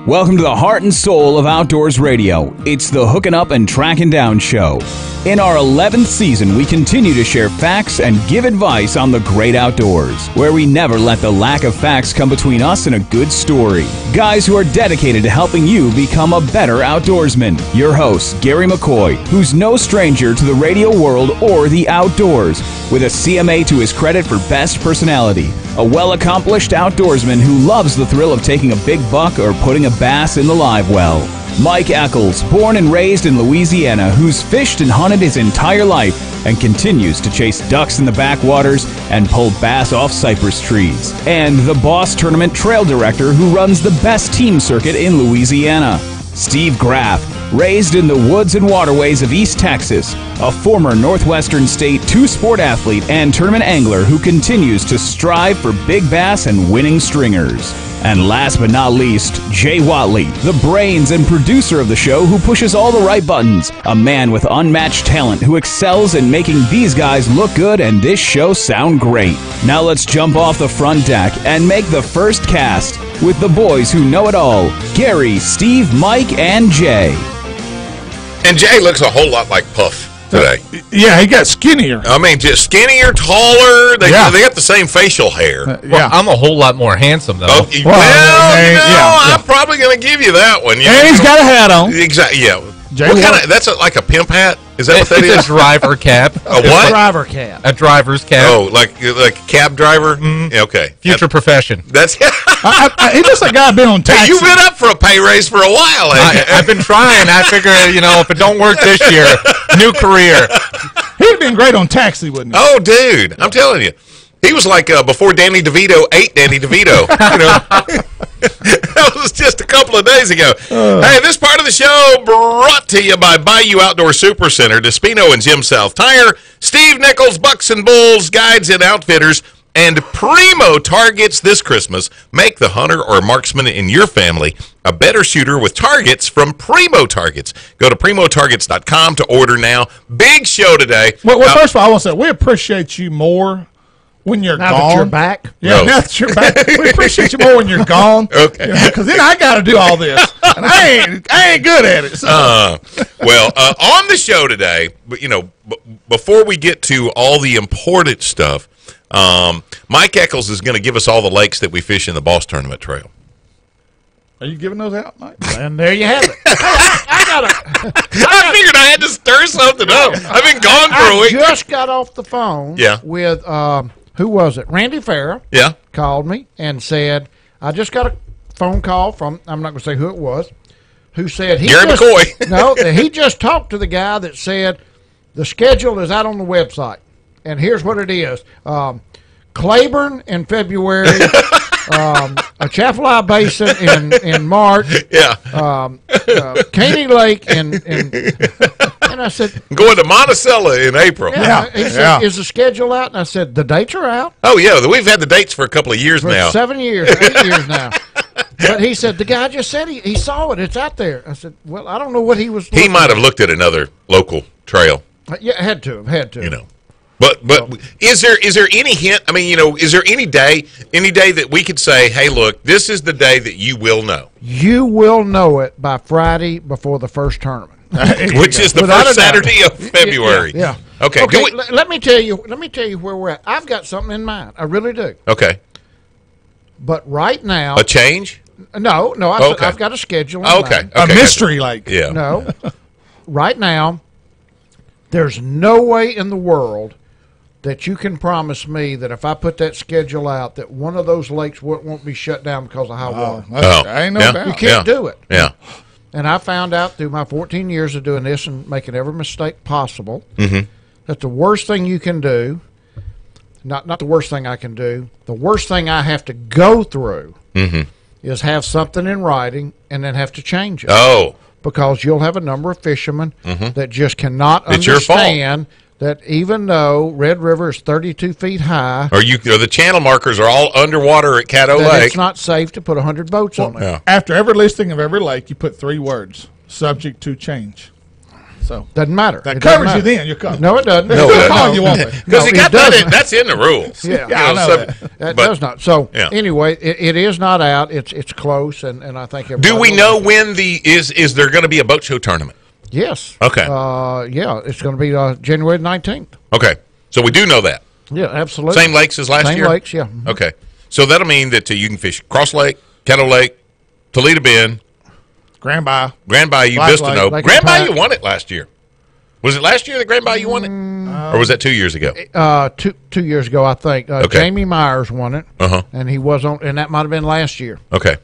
Welcome to the heart and soul of Outdoors Radio. It's the Hooking Up and Tracking Down Show. In our 11th season, we continue to share facts and give advice on the great outdoors, where we never let the lack of facts come between us and a good story. Guys who are dedicated to helping you become a better outdoorsman. Your host, Gary McCoy, who's no stranger to the radio world or the outdoors, with a CMA to his credit for best personality. A well-accomplished outdoorsman who loves the thrill of taking a big buck or putting a bass in the live well. Mike Eccles, born and raised in Louisiana, who's fished and hunted his entire life and continues to chase ducks in the backwaters and pull bass off cypress trees. And the Boss Tournament Trail Director who runs the best team circuit in Louisiana. Steve Graff, raised in the woods and waterways of East Texas, a former Northwestern State two-sport athlete and tournament angler who continues to strive for big bass and winning stringers. And last but not least, Jay Watley, the brains and producer of the show who pushes all the right buttons, a man with unmatched talent who excels in making these guys look good and this show sound great. Now let's jump off the front deck and make the first cast with the boys who know it all, Gary, Steve, Mike, and Jay. And Jay looks a whole lot like Puff today. Yeah, he got skinnier. I mean, just skinnier, taller. They got the same facial hair. Well, I'm a whole lot more handsome, though. I'm probably going to give you that one. And he's got a hat on. Exactly, yeah. Jay What kind of? That's like a pimp hat? Is that what that is? A driver cap. A what? Driver cap. A driver's cap. Oh, like a cab driver? Mm-hmm. Yeah, okay. Future profession. That's He looks like a guy been on taxi. Hey, you've been up for a pay raise for a while. I've been trying. I figure, if it don't work this year, new career. He'd been great on Taxi, wouldn't he? Oh, dude, I'm telling you. He was like before Danny DeVito ate Danny DeVito. That was just a couple of days ago. Hey, this part of the show brought to you by Bayou Outdoor Super Center, Despino and Jim South Tire, Steve Nichols, Bucks and Bulls, Guides and Outfitters, and Primo Targets this Christmas. Make the hunter or marksman in your family a better shooter with targets from Primo Targets. Go to primotargets.com to order now. Big show today. Well, first of all, I want to say we appreciate you more when you're now gone. That you're back. Yeah, No. now that you're back. We appreciate you more when you're gone. Okay. Because then I got to do all this. And I ain't good at it. So. On the show today, before we get to all the important stuff, Mike Eccles is going to give us all the lakes that we fish in the Boss Tournament Trail. Are you giving those out, Mike? And there you have it. I figured I had to stir something up. I've been gone for a I week. just got off the phone Yeah. with, who was it? Randy Farrah Yeah. called me and said, I just got a phone call from, I'm not going to say who it was, who said Gary McCoy. No, that he just talked to the guy that said the schedule is out on the website. And here's what it is. Claiborne in February, Atchafalaya Basin in March, Caney Lake and I said, Going to Monticello in April. He said, is the schedule out? And I said, the dates are out. Oh, yeah. We've had the dates for a couple of years For now. 7 years, 8 years now. But he said, the guy just said he saw it. It's out there. I said, well, I don't know what he was He might have looked at another local trail. Yeah, had to. But is there any hint? I mean, is there any day that we could say, hey, look, this is the day that you will know? You will know it by Friday before the first tournament. Which is the Without first a doubt. Saturday of February. Yeah. Okay. Let me tell you where we're at. I've got something in mind. I really do. Okay. But right now, A change? no. Okay. I've got a schedule. In Okay. mind. A mystery lake. Yeah. No. Right now, there's no way in the world that you can promise me that if I put that schedule out, that one of those lakes won't be shut down because of high water. Ain't no Yeah. doubt. You can't do it. Yeah. And I found out through my 14 years of doing this and making every mistake possible that the worst thing you can do, not the worst thing I can do, the worst thing I have to go through is have something in writing and then have to change it. Oh. Because you'll have a number of fishermen that just cannot It's your fault. understand that even though Red River is 32 feet high, Or the channel markers are all underwater at Caddo that Lake. it's not safe to put 100 boats on there. Yeah. After every listing of every lake, you put 3 words: subject to change. So Doesn't matter. that It doesn't covers you matter. then. You're covered. No, it doesn't. No, it doesn't. You won't be. Because No, he got it doesn't. that's in the rules. Yeah, I know that. That but does not. So Yeah. anyway, it is not out. It's close, and I think. do we everybody know knows it. when is there going to be a boat show tournament? Yes. Okay. Yeah, it's going to be January 19th. Okay, so we do know that. Yeah, absolutely. Same lakes as last Same year? lakes, yeah. Okay. So that'll mean that you can fish Cross Lake, Kettle Lake, Toledo Bend, Grand Bayou. Grand Bayou, Black Vistano. Lake, Lake Grand and Pike. Bayou won it last year. Was it last year that Grand Bayou won it? Or was that 2 years ago? 2 years ago, I think. Okay. Jamie Myers won it, Uh-huh. and he was on, and that might have been last year. Okay.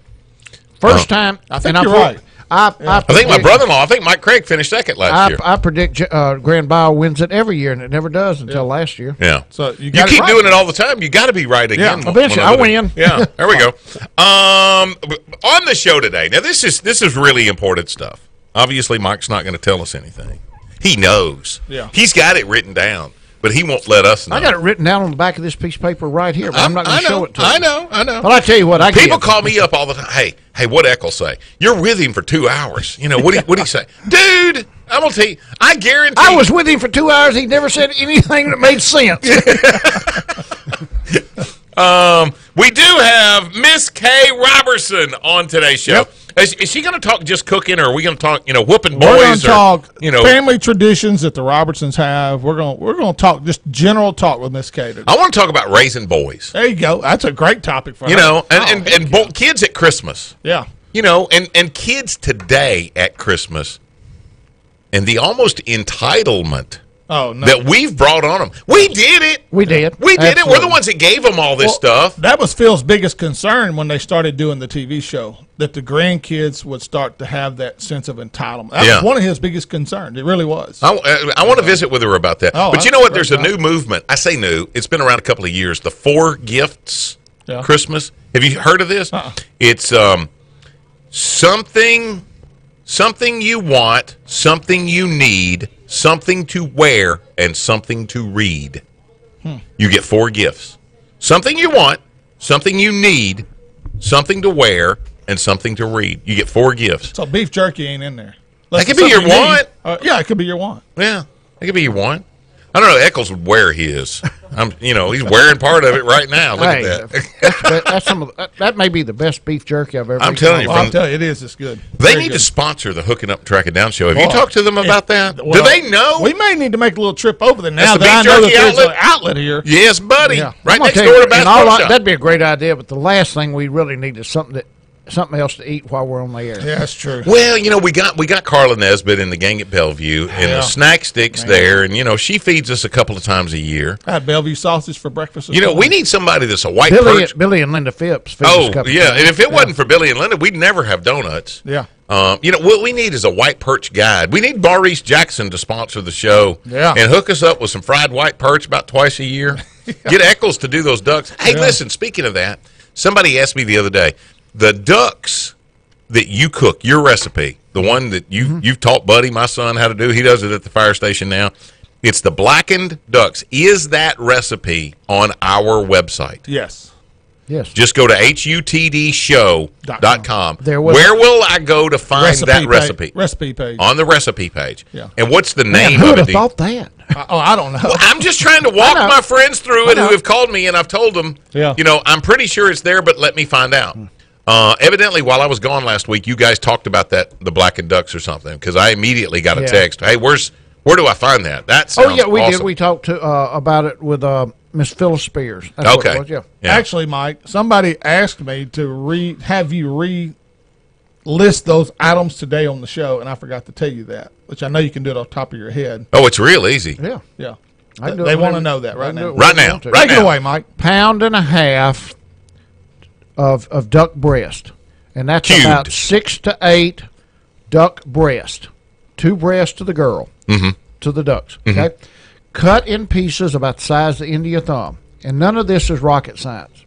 First time. I think and you're right. I I think my brother-in-law, I think Mike Craig finished second last year. I predict Grand Bayou wins it every year, and it never does until last year. Yeah. So you You got it keep right. doing it all the time. You got to be right again. Yeah, eventually, one I other- win. Yeah, there we go. On the show today. Now this is really important stuff. Obviously, Mike's not going to tell us anything. He knows. Yeah. He's got it written down, but he won't let us know. I got it written down on the back of this piece of paper right here, but I'm not going to show it to you. I know. But I tell you what, I People give. call me up all the time. Hey, what Eccles say? You're with him for 2 hours. You know what do he say? Dude, I'm gonna tell you. I guarantee. I was with him for 2 hours. He never said anything that made sense. We do have Miss Kay Robertson on today's show. Yep. Is she going to talk just cooking, or are we going to talk, whooping We're going boys, to talk or family traditions that the Robertsons have. We're going to talk just general talk with Miss Kay. I want to talk about raising boys. There you go. That's a great topic for her. And kids at Christmas. Yeah. And kids today at Christmas, and the almost entitlement Oh no. that we've brought on them. We did it. We did. We did it. We're Absolutely. the ones that gave them all this stuff. That was Phil's biggest concern when they started doing the TV show, that the grandkids would start to have that sense of entitlement. That Yeah. was one of his biggest concerns. It really was. I want to visit with her about that. Oh, But you know what? that's There's a great. new movement. I say new. It's been around a couple of years. The 4 Gifts Yeah. Christmas. Have you heard of this? Uh-uh. It's something you want, something you need, something to wear, and something to read. You get 4 gifts. Something you want, something you need, something to wear, and something to read. You get 4 gifts. So beef jerky ain't in there. That could be your Something you want. need. Yeah, it could be your want. Yeah, that could be your one. I don't know. Eccles would wear his. He's wearing part of it right now. Look Hey, at that. that's some of that may be the best beef jerky I've ever. I'm eaten telling in you, my Well, life. I'll tell you, it is. It's good. They Very need good. to sponsor the Hooking Up and Tracking Down show. Have you Boy, talked to them about that? Do Well, they know? We may need to make a little trip over there now the that I beef know that jerky there's outlet? an outlet here. Yes, buddy. Yeah. Right I'm gonna next tell door you, to in Bass all Pro hon- Shop. That'd be a great idea, but the last thing we really need is something else to eat while we're on the air. Yeah, that's true. Well, we got Carla Nesbitt in the gang at Bellevue, and the snack sticks there, and she feeds us a couple of times a year. I had Bellevue sausage for breakfast. this We morning. need somebody that's a white Billy, perch. Billy and Linda Phipps. feed us Oh, a couple yeah. times. And if it wasn't for Billy and Linda, we'd never have donuts. Yeah. What we need is a white perch guide. We need Maurice Jackson to sponsor the show Yeah. and hook us up with some fried white perch about twice a year. Get Eccles to do those ducks. Hey, listen, speaking of that, somebody asked me the other day, the ducks that you cook, your recipe, the one that you've taught Buddy, my son, how to do, he does it at the fire station now. It's the blackened ducks. Is that recipe on our website? Yes. Yes. Just go to HUTDshow.com. There was- Where will I go to find that recipe? Recipe page. On the recipe page. Yeah. And what's the Man, name who of would it? have thought that? I don't know. Well, I'm just trying to walk I know. my friends through it I know. who have called me, and I've told them, Yeah. I'm pretty sure it's there, but let me find out. Evidently, while I was gone last week, you guys talked about the blackened ducks or something, because I immediately got a Yeah. text. Hey, where do I find that? That sounds Oh yeah, we awesome. did. We talked about it with Miss Phyllis Spears. That's what Okay. it was, yeah. Yeah. Actually, Mike, somebody asked me to have you list those items today on the show, and I forgot to tell you that, which I know you can do it off the top of your head. Oh, it's real easy. Yeah. Yeah. I can do They it want to whenever- know that I right can do now. it Right whenever I now. want to. Right Take it now. away, Mike. Pound and a half of duck breast, and that's Cubed. about 6 to 8 duck breast. 2 breasts to the girl, to the ducks. Okay, cut in pieces about the size of the end of your thumb, and none of this is rocket science.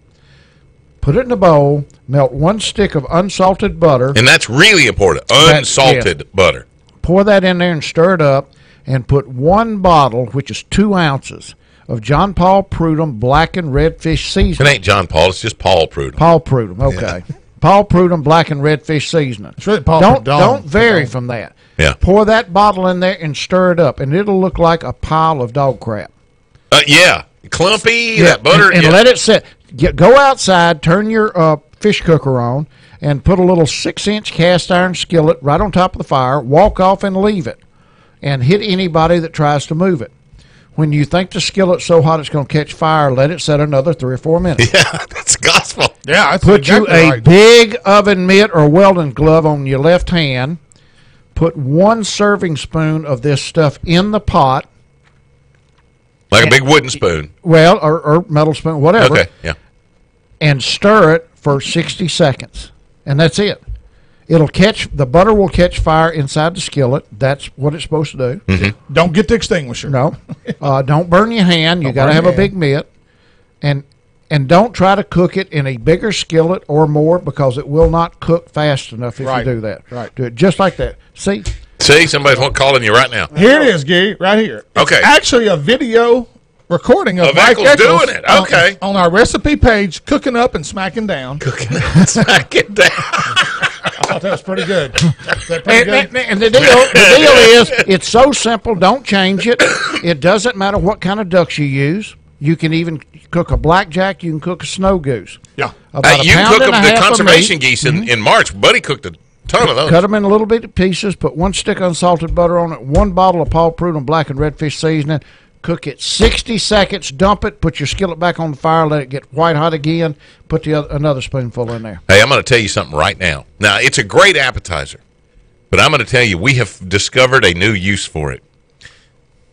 Put it in a bowl. Melt 1 stick of unsalted butter. And that's really important. Unsalted butter. Pour that in there and stir it up, and put 1 bottle, which is 2 ounces, of John Paul Prudhomme blackened redfish It seasoning. ain't John Paul. It's just Paul Prudhomme. Paul Prudhomme, okay. Paul Prudhomme black and redfish seasoning. It's really Paul Don't Prudhomme. vary from that. Yeah. Pour that bottle in there and stir it up, and it'll look like a pile of dog crap. Yeah. Clumpy, that butter. And let it sit. Go outside, turn your fish cooker on, and put a little 6-inch cast iron skillet right on top of the fire. Walk off and leave it, and hit anybody that tries to move it. When you think the skillet's so hot it's going to catch fire, let it set another 3 or 4 minutes. Yeah, that's gospel. Yeah, that's Put exactly you a right. big oven mitt or welding glove on your left hand. Put 1 serving spoon of this stuff in the pot. Like a big wooden spoon. Well, or metal spoon, whatever. Okay, yeah. And stir it for 60 seconds. And that's it. The butter will catch fire inside the skillet. That's what it's supposed to do. Mm-hmm. Don't get the extinguisher. No. Don't burn your hand. You got to burn have your a big mitt. And don't try to cook it in a bigger skillet or more, because it will not cook fast enough if Right. you do that. Right. Do it just like that. See? See, somebody's calling you right now. Here it is, Gary, right here. It's Okay. actually a video recording of Of Mike Eccles Eccles doing it. Okay. on our recipe page, cooking up and smacking down. Smack it down. I thought that was pretty good. Is that pretty good? And the deal is, it's so simple. Don't change it. It doesn't matter what kind of ducks you use. You can even cook a blackjack. You can cook a snow goose. Yeah. About a You pound cook and them, a the half of conservation meat. geese in March. Buddy cooked a ton of those. Cut them in a little bit of pieces. Put 1 stick of unsalted butter on it. 1 bottle of Paul Prudhomme black and redfish seasoning. Cook it 60 seconds. Dump it. Put your skillet back on the fire. Let it get white hot again. Put another spoonful in there. Hey, I'm going to tell you something right now. Now, it's a great appetizer, but I'm going to tell you, we have discovered a new use for it.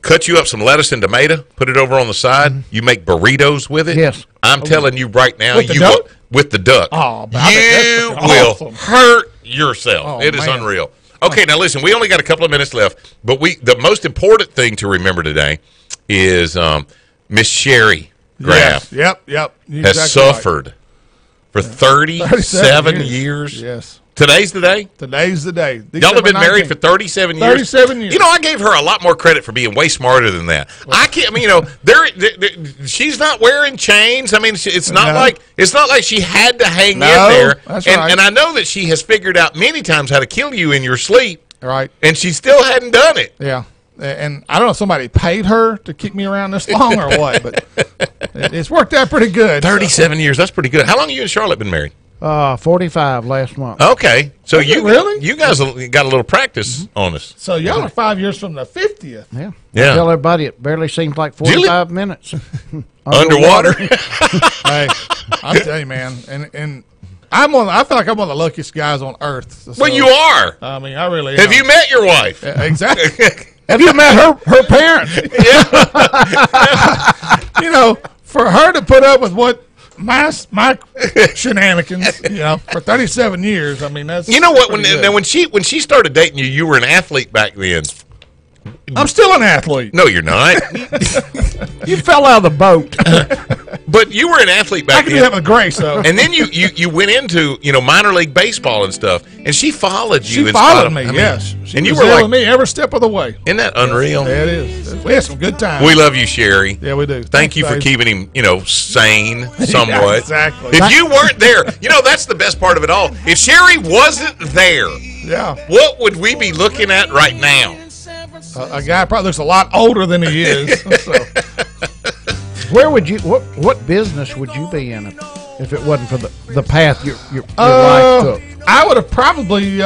Cut you up some lettuce and tomato, put it over on the side. You make burritos with it. Yes. I'm telling you right now, With the you duck? will, with the duck. Oh, but I bet you that's will awesome. hurt yourself. Oh, It is man. unreal. Okay, now listen, we only got a couple of minutes left, but the most important thing to remember today is Miss Sherry Graff Yes. Yep. You're has exactly right. suffered for 37 years. Yes. Today's the day? Today's the day. Y'all have been married 19th. for 37 years. 37 years. You know, I gave her a lot more credit for being way smarter than that. I can't. I mean, she's not wearing chains. I mean, it's not like she had to hang in there. That's and, right. and I know that she has figured out many times how to kill you in your sleep. Right. And she still hadn't done it. Yeah. And I don't know if somebody paid her to keep me around this long or what, but it's worked out pretty good. 37 years. That's pretty good. How long have you and Charlotte been married? 45 last month. Okay, so really? you guys got a little practice on us. So y'all are 5 years from the 50th. Yeah. Yeah. I tell everybody it barely seems like you li- 45 minutes. Underwater. Hey, I'm telling you, man, and I feel like I'm one of the luckiest guys on earth. So, Well, you are. I mean, I really Have am. you met your wife? Exactly. Have you met her parents? You know, for her to put up with what my shenanigans, for 37 years. I mean, that's You know what? pretty good. When she started dating you, you were an athlete back then. I'm still an athlete. No, you're not. You fell out of the boat. But you were an athlete I back can do that then. with grace, though. And then you went into minor league baseball and stuff, and she followed you. She in followed spite of- me, I mean, yes. She and you was were there like, with me every step of the way. isn't that unreal? Yeah, it is. We had some good times. We love you, Sherry. Yeah, we do. Thank you for Dave. keeping him, sane somewhat. Yeah, exactly. If you weren't there, that's the best part of it all. If Sherry wasn't there, Yeah. what would we be looking at right now? A guy probably looks a lot older than he is. So. Where would you? What business would you be in if it wasn't for the path your life took? I would have probably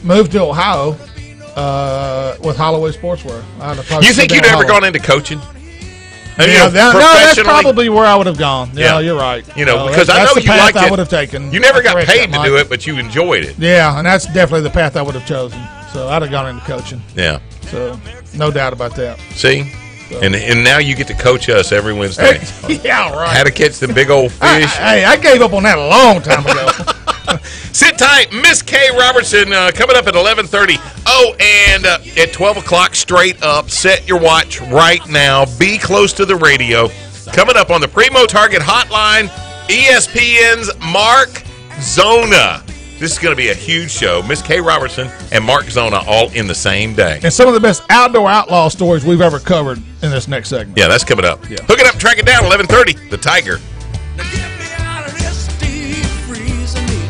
moved to Ohio with Holloway Sportswear. I'd have probably You think stayed you'd down ever Holloway. gone into coaching? Yeah, that's professionally? probably where I would have gone. Yeah, Yeah. you're right. Because I that's know the you path liked I it. would have taken. You never got Correct paid that, to do Mike. it, but you enjoyed it. Yeah, and that's definitely the path I would have chosen. So I'd have gone into coaching. Yeah. So no doubt about that. See? And now you get to coach us every Wednesday. Yeah, right. How to catch the big old fish. I gave up on that a long time ago. Sit tight. Miss Kay Robertson coming up at 11:30. Oh, and at 12 o'clock straight up, set your watch right now. Be close to the radio. Coming up on the Primo Target Hotline, ESPN's Mark Zona. This is going to be a huge show. Miss Kay Robertson and Mark Zona all in the same day. And some of the best outdoor outlaw stories we've ever covered in this next segment. Yeah, that's coming up. Yeah. Hook it up, track it down, 11:30. The Tiger. Now get me out of this deep freezing heat.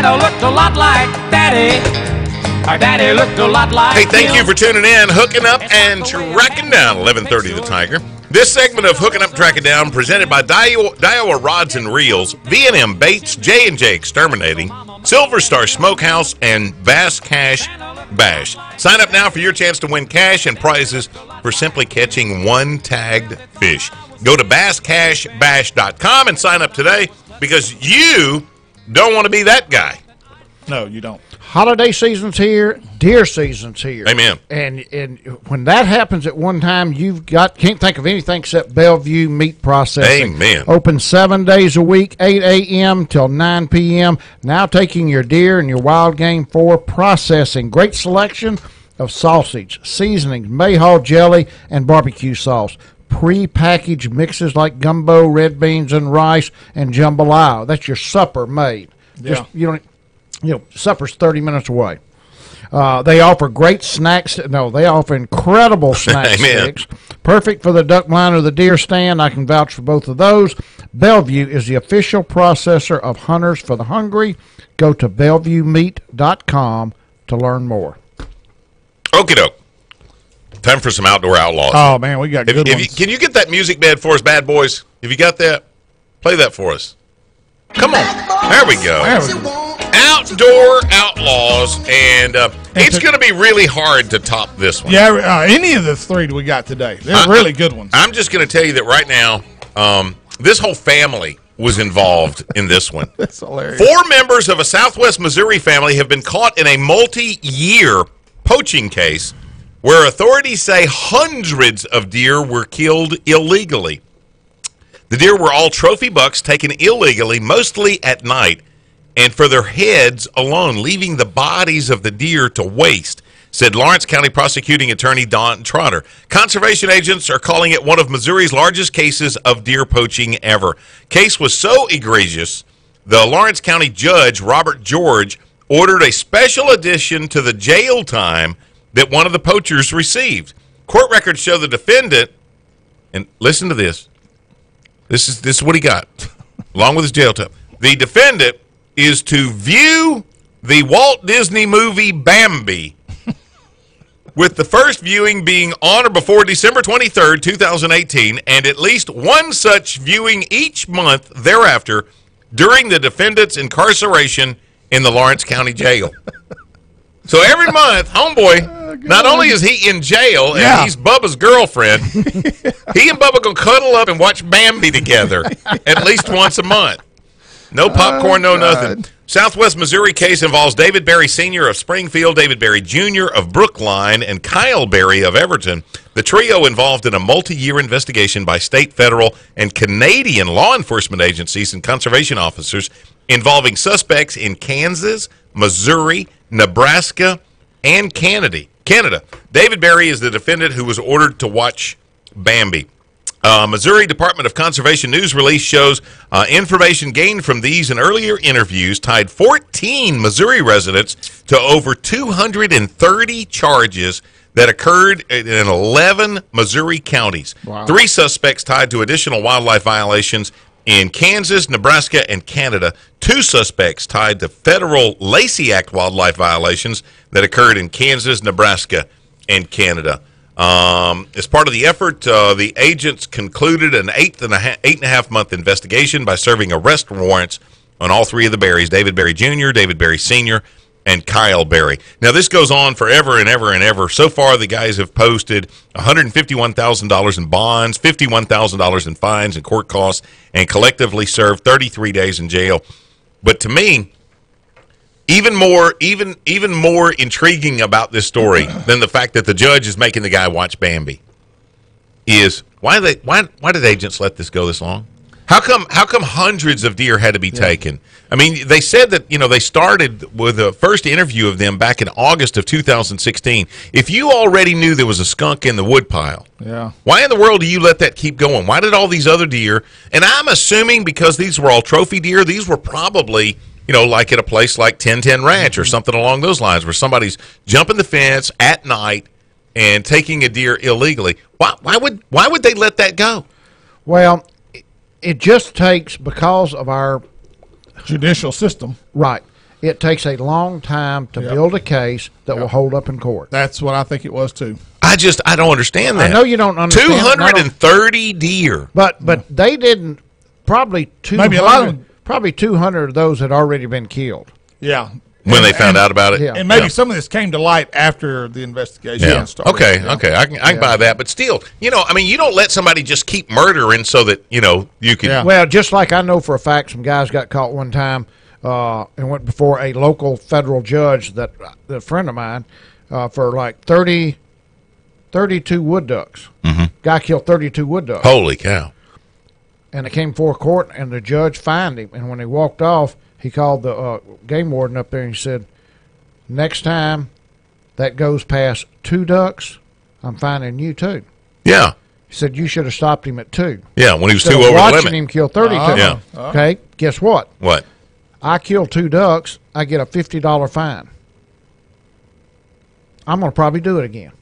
Shadow looked a lot like Daddy. Our daddy looked a lot like Hey, thank him. you for tuning in, hooking up and tracking down 1130 The Tiger. This segment of Hooking Up, Tracking Down, presented by Daiwa Rods and Reels, V&M Baits, J&J Exterminating, Silver Star Smokehouse, and Bass Cash Bash. Sign up now for your chance to win cash and prizes for simply catching one tagged fish. Go to basscashbash.com and sign up today because you don't want to be that guy. No, you don't. Holiday season's here, deer season's here. Amen. And when that happens at one time, can't think of anything except Bellevue Meat Processing. Amen. Open 7 days a week, 8 a.m. till 9 p.m. Now taking your deer and your wild game for processing. Great selection of sausage, seasonings, Mayhaw jelly, and barbecue sauce. Pre-packaged mixes like gumbo, red beans, and rice, and jambalaya. That's your supper made. Yeah. Supper's 30 minutes away. They offer great snacks. No, they offer incredible snack Amen. sticks. Perfect for the duck blind or the deer stand. I can vouch for both of those. Bellevue is the official processor of Hunters for the Hungry. Go to BellevueMeat.com to learn more. Okie doke. Time for some outdoor outlaws. Oh, man, we got good ones. Can you get that music bed for us, bad boys? Have you got that? Play that for us. Come on. There we go. There we go. Outdoor outlaws, and it's going to be really hard to top this one. Yeah, any of the three we got today. They're really good ones. I'm just going to tell you that right now, this whole family was involved in this one. That's hilarious. 4 members of a Southwest Missouri family have been caught in a multi-year poaching case where authorities say hundreds of deer were killed illegally. The deer were all trophy bucks taken illegally, mostly at night, and for their heads alone, leaving the bodies of the deer to waste, said Lawrence County Prosecuting Attorney Don Trotter. Conservation agents are calling it one of Missouri's largest cases of deer poaching ever. Case was so egregious, the Lawrence County judge, Robert George, ordered a special addition to the jail time that one of the poachers received. Court records show the defendant, and listen to this. This is what he got, along with his jail time. The defendant is to view the Walt Disney movie Bambi, with the first viewing being on or before December 23rd, 2018, and at least one such viewing each month thereafter during the defendant's incarceration in the Lawrence County Jail. So every month, homeboy, not only is he in jail and he's Bubba's girlfriend, he and Bubba gonna cuddle up and watch Bambi together at least once a month. No popcorn, no nothing. Southwest Missouri case involves David Berry Sr. of Springfield, David Berry Jr. of Brookline, and Kyle Berry of Everton. The trio involved in a multi-year investigation by state, federal, and Canadian law enforcement agencies and conservation officers involving suspects in Kansas, Missouri, Nebraska, and Canada. David Berry is the defendant who was ordered to watch Bambi. Missouri Department of Conservation news release shows information gained from these and earlier interviews tied 14 Missouri residents to over 230 charges that occurred in 11 Missouri counties. Wow. 3 suspects tied to additional wildlife violations in Kansas, Nebraska, and Canada. 2 suspects tied to federal Lacey Act wildlife violations that occurred in Kansas, Nebraska, and Canada. As part of the effort, the agents concluded an 8.5 month investigation by serving arrest warrants on all 3 of the Berrys, David Berry Jr., David Berry Sr., and Kyle Berry. Now, this goes on forever and ever and ever. So far, the guys have posted $151,000 in bonds, $51,000 in fines and court costs, and collectively served 33 days in jail. But to me, even more intriguing about this story than the fact that the judge is making the guy watch Bambi is why did agents let this go this long? How come hundreds of deer had to be taken? I mean, they said that, they started with the first interview of them back in August of 2016. If you already knew there was a skunk in the woodpile, why in the world do you let that keep going? Why did all these other deer, and I'm assuming because these were all trophy deer, these were probably, like at a place like 1010 Ranch or something along those lines where somebody's jumping the fence at night and taking a deer illegally. Why would they let that go? Well, it just takes, because of our judicial system. Right. it takes a long time to build a case that will hold up in court. That's what I think it was too. I don't understand that. I know you don't understand. 230 deer. But they didn't. Probably 200. Maybe a lot of them. Probably 200 of those had already been killed. Yeah. When they found out about it. Yeah. And maybe some of this came to light after the investigation started. Okay, I can buy that. But still, you don't let somebody just keep murdering so that, you can. Yeah. Well, just like I know for a fact some guys got caught one time and went before a local federal judge, that a friend of mine, for like 32 wood ducks. Mm-hmm. Guy killed 32 wood ducks. Holy cow. And it came before court, and the judge fined him. And when he walked off, he called the game warden up there and he said, next time that goes past 2 ducks, I'm fining you too. Yeah. He said, you should have stopped him at 2. Yeah, when he was Instead too of over the watching limit. him kill 32. Yeah. Okay, guess what? What? I kill 2 ducks, I get a $50 fine. I'm going to probably do it again.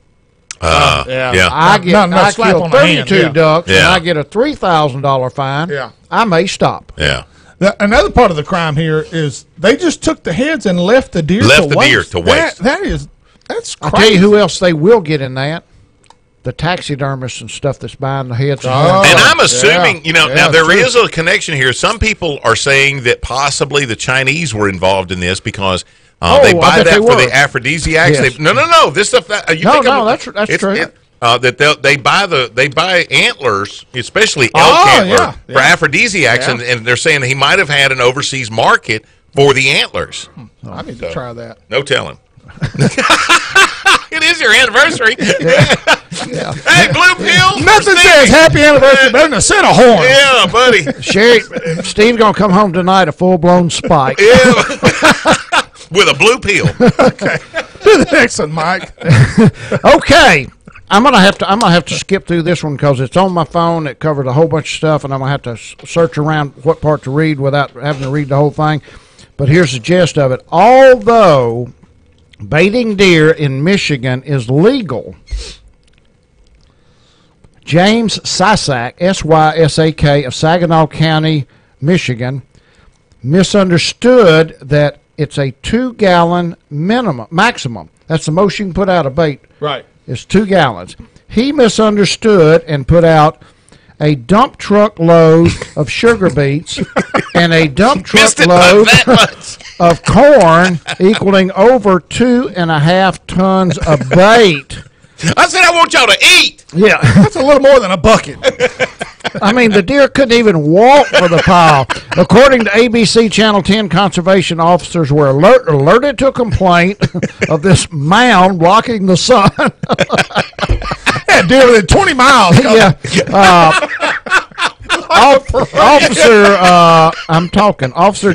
Yeah. I slap kill on the hand, 32 ducks, and Yeah. I get a $3,000 fine. Yeah. I may stop. Yeah. Another part of the crime here is they just took the heads and left the deer Left to the waste. deer to waste. That's I'll crazy. tell you who else they will get in that. The taxidermists and stuff that's buying the heads. And I'm assuming, now there true. is a connection here. Some people are saying that possibly the Chinese were involved in this because they I buy bet that they for were. the aphrodisiacs. Yes. No. This stuff. That's true. That they buy antlers, especially elk Oh, antler, yeah. for aphrodisiacs, Yeah. and they're saying he might have had an overseas market for the antlers. I need to try that. No telling. It is your anniversary. Yeah. Hey, blue pill. Nothing says happy anniversary better than a set of horns. Yeah, buddy. Sherry, Steve's going to come home tonight a full-blown spike. Yeah. With a blue pill. Do the next one, Mike. Okay. I'm gonna have to skip through this one because it's on my phone. It covered a whole bunch of stuff, and I'm gonna have to search around what part to read without having to read the whole thing. But here's the gist of it. Although baiting deer in Michigan is legal, James Sysak, S-Y-S-A-K, of Saginaw County, Michigan, misunderstood that it's a 2-gallon maximum. That's the most you can put out a bait. Right. Is 2 gallons. He misunderstood and put out a dump truck load of sugar beets and a dump truck Missed it by load that much. of corn equaling over 2.5 tons of bait. I said I want y'all to eat. Yeah. That's a little more than a bucket. I mean, the deer couldn't even walk for the pile. According to ABC Channel 10, conservation officers were alerted to a complaint of this mound blocking the sun. Yeah, deer within 20 miles. Yeah. Officer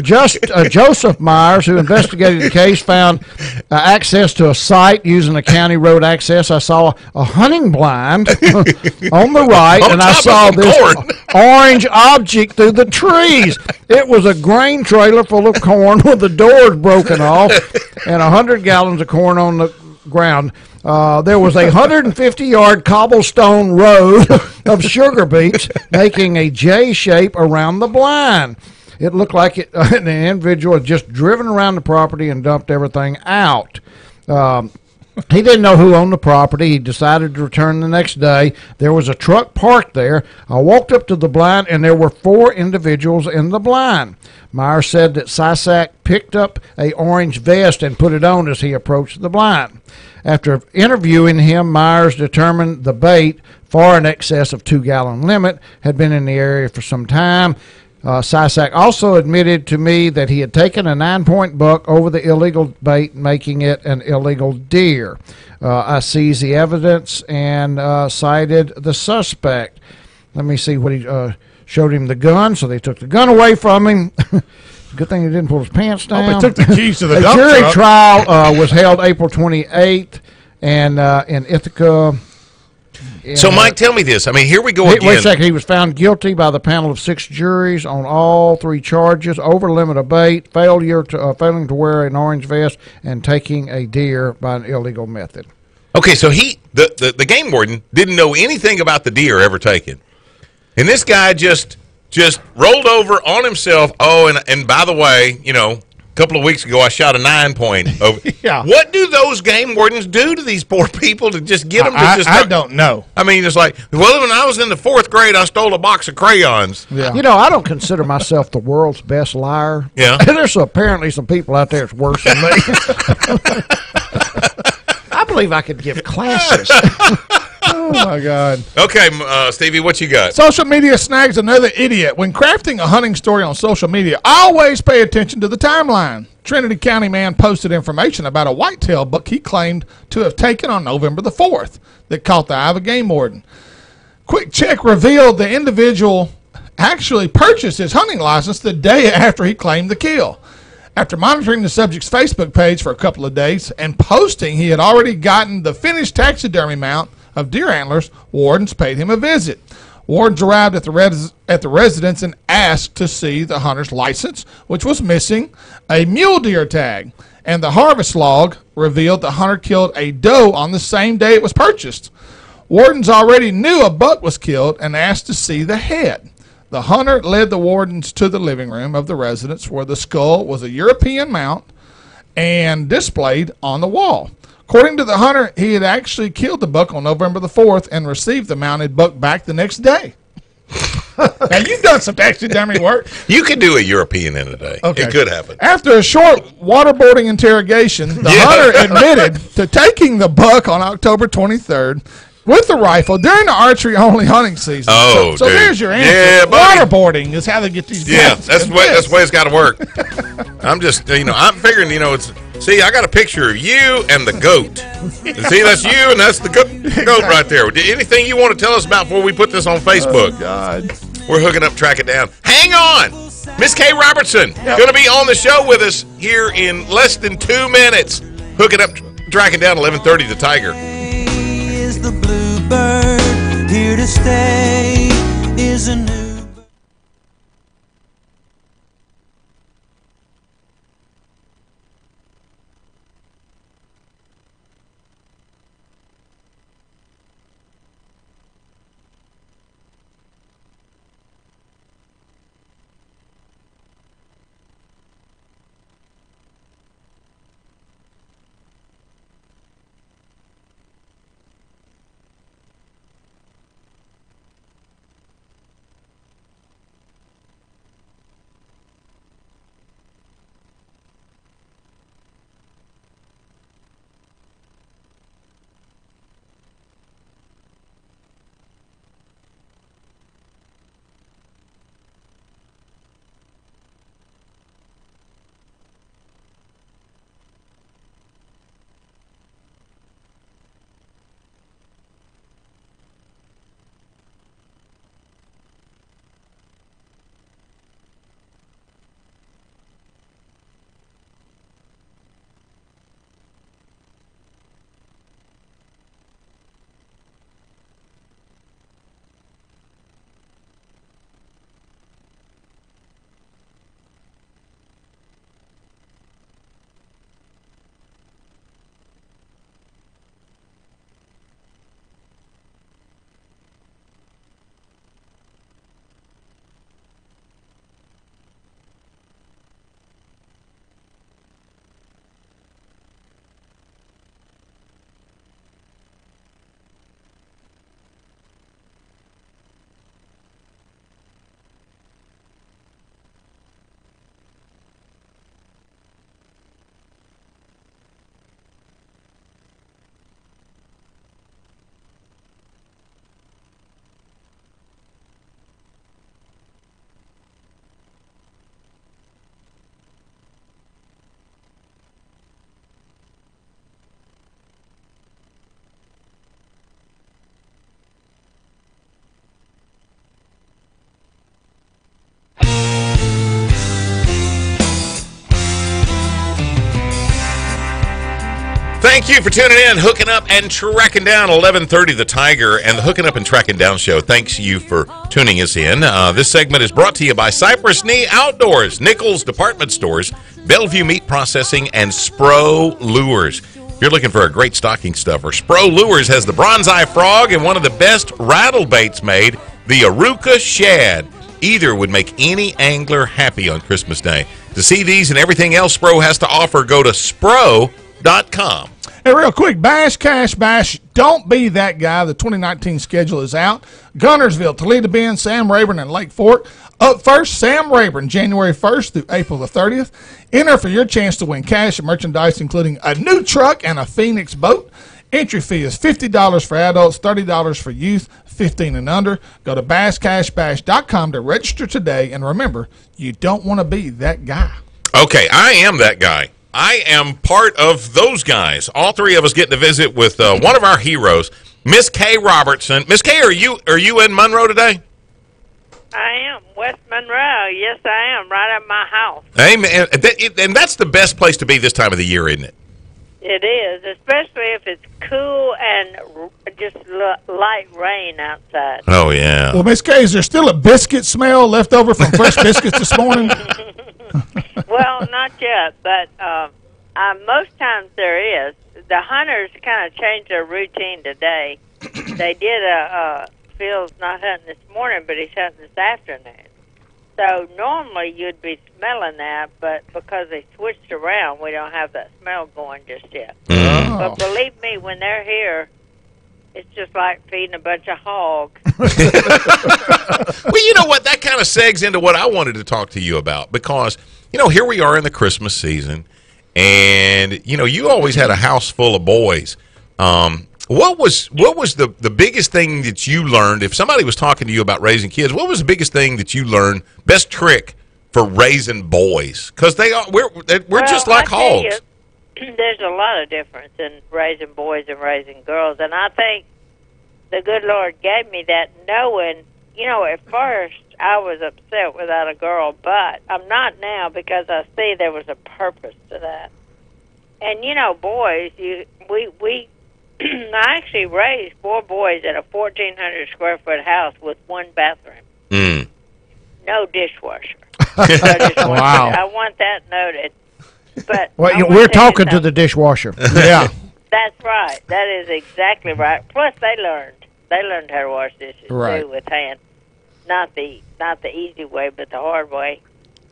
Joseph Myers, who investigated the case, found access to a site using a county road access. I saw a hunting blind on the right, On and I top of saw some this corn. orange object through the trees. It was a grain trailer full of corn with the doors broken off and 100 gallons of corn on the ground. There was a 150-yard cobblestone road of sugar beets making a J shape around the blind. It looked like an individual had just driven around the property and dumped everything out. He didn't know who owned the property. He decided to return the next day. There was a truck parked there. I walked up to the blind, and there were 4 individuals in the blind. Myers said that Sysak picked up a orange vest and put it on as he approached the blind. After interviewing him, Myers determined the bait, far in excess of 2-gallon limit, had been in the area for some time. Sysak also admitted to me that he had taken a 9-point buck over the illegal bait, making it an illegal deer. I seized the evidence and cited the suspect. Let me see what he showed him the gun, so they took the gun away from him. Good thing he didn't pull his pants down. They took the keys to the A dump jury truck. trial was held April 28th and in Ithaca. So, Mike, tell me this. I mean, here we go again. Wait a second. He was found guilty by the panel of 6 juries on all 3 charges: over limit of bait, failing to wear an orange vest, and taking a deer by an illegal method. Okay, so the game warden didn't know anything about the deer ever taken, and this guy just rolled over on himself. Oh, and by the way, couple of weeks ago, I shot a 9-point. Over. Yeah. What do those game wardens do to these poor people to just get them to just? I don't know. I mean, it's like, well, when I was in the 4th grade, I stole a box of crayons. Yeah. You know, I don't consider myself the world's best liar. Yeah. There's apparently some people out there that's worse than me. I believe I could give classes. Oh, my God. Okay, Stevie, what you got? Social media snags another idiot. When crafting a hunting story on social media, always pay attention to the timeline. Trinity County man posted information about a whitetail buck he claimed to have taken on November the 4th that caught the eye of a game warden. Quick check revealed the individual actually purchased his hunting license the day after he claimed the kill. After monitoring the subject's Facebook page for a couple of days and posting he had already gotten the finished taxidermy mount of deer antlers, wardens paid him a visit. Wardens arrived at the residence and asked to see the hunter's license, which was missing, a mule deer tag, and the harvest log revealed the hunter killed a doe on the same day it was purchased. Wardens already knew a buck was killed and asked to see the head. The hunter led the wardens to the living room of the residence where the skull was a European mount and displayed on the wall. According to the hunter, he had actually killed the buck on November the 4th and received the mounted buck back the next day. Now, you've done some taxidermy work. You could do a European in a day. Okay. It could happen. After a short waterboarding interrogation, the hunter admitted to taking the buck on October 23rd with the rifle during the archery-only hunting season. Oh, so dude. there's your answer. Yeah, buddy. Waterboarding is how they get these guys. Yeah, that's the way it's got to work. I'm just, I'm figuring, it's. See, I got a picture of you and the goat. And see, that's you and that's the goat right there. Anything you want to tell us about before we put this on Facebook? Oh, God. We're hooking up, track it down. Hang on. Miss Kay Robertson going to be on the show with us here in less than 2 minutes. Hooking up, tracking down 11:30 the Tiger. Is the bluebird here to stay? Is a new Thank you for tuning in, hooking up and tracking down 11:30 the Tiger and the Hooking Up and Tracking Down show. Thanks you for tuning us in. This segment is brought to you by Cypress Knee Outdoors, Nichols Department Stores, Bellevue Meat Processing, and Spro Lures. If you're looking for a great stocking stuffer, Spro Lures has the bronze-eye frog and one of the best rattle baits made, the Aruka Shad. Either would make any angler happy on Christmas Day. To see these and everything else Spro has to offer, go to spro.com. Hey, real quick, Bash, Cash, Bash, don't be that guy. The 2019 schedule is out. Gunnersville, Toledo Bend, Sam Rayburn, and Lake Fork. Up first, Sam Rayburn, January 1st through April the 30th. Enter for your chance to win cash and merchandise, including a new truck and a Phoenix boat. Entry fee is $50 for adults, $30 for youth, 15 and under. Go to basscashbash.com to register today. And remember, you don't want to be that guy. Okay, I am that guy. I am part of those guys. All three of us getting to visit with one of our heroes, Miss Kay Robertson. Miss Kay, are you in Monroe today? I am. West Monroe. Yes, I am. Right at my house. Amen. And that's the best place to be this time of the year, isn't it? It is, especially if it's cool and just light rain outside. Oh, yeah. Well, Miss Kay, is there still a biscuit smell left over from fresh biscuits this morning? Well, not yet, but most times there is. The hunters kind of changed their routine today. They did Phil's not hunting this morning, but he's hunting this afternoon. So normally you'd be smelling that, but because they switched around, we don't have that smell going just yet. Oh. But believe me, when they're here, it's just like feeding a bunch of hogs. Well, you know what? That kind of segs into what I wanted to talk to you about because, here we are in the Christmas season, and, you always had a house full of boys. What was the biggest thing that you learned? If somebody was talking to you about raising kids, what was the biggest thing that you learned, best trick for raising boys? Because we're just like hogs. There's a lot of difference in raising boys and raising girls, and I think the good Lord gave me that knowing, at first I was upset without a girl, but I'm not now because I see there was a purpose to that. And, boys, we I actually raised 4 boys in a 1,400 square foot house with 1 bathroom. No dishwasher. Wow. I want that noted. But well, we're talking to the dishwasher. Yeah. That's right. That is exactly right. Plus, they learned how to wash dishes too with hand. Not the easy way, but the hard way.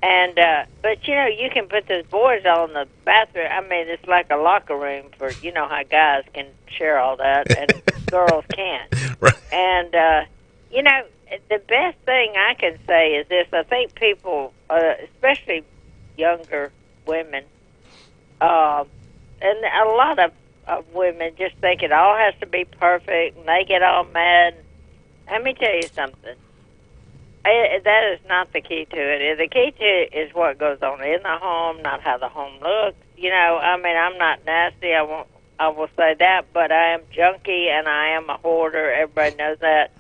And but you can put those boys all in the bathroom. I mean, it's like a locker room for how guys can share all that and girls can't. Right. And the best thing I can say is this: I think people, especially younger women, and a lot of women just think it all has to be perfect, and they get all mad. Let me tell you something. That is not the key to it. The key to it is what goes on in the home, not how the home looks. I'm not nasty. I will say that, but I am junky and I am a hoarder. Everybody knows that.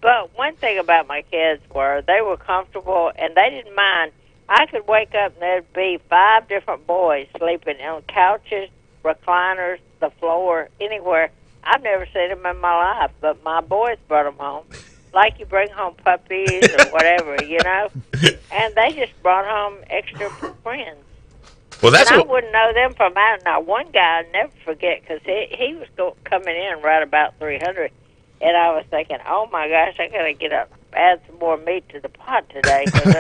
But one thing about my kids were they were comfortable and they didn't mind. I could wake up and there'd be 5 different boys sleeping on couches, recliners, the floor, anywhere. I've never seen them in my life, but my boys brought them home. Like you bring home puppies or whatever, and they just brought home extra friends. Well, that's and I wouldn't know them from out. Now, one guy I'll never forget because he was coming in right about 300, and I was thinking, oh my gosh, I got to get up, add some more meat to the pot today because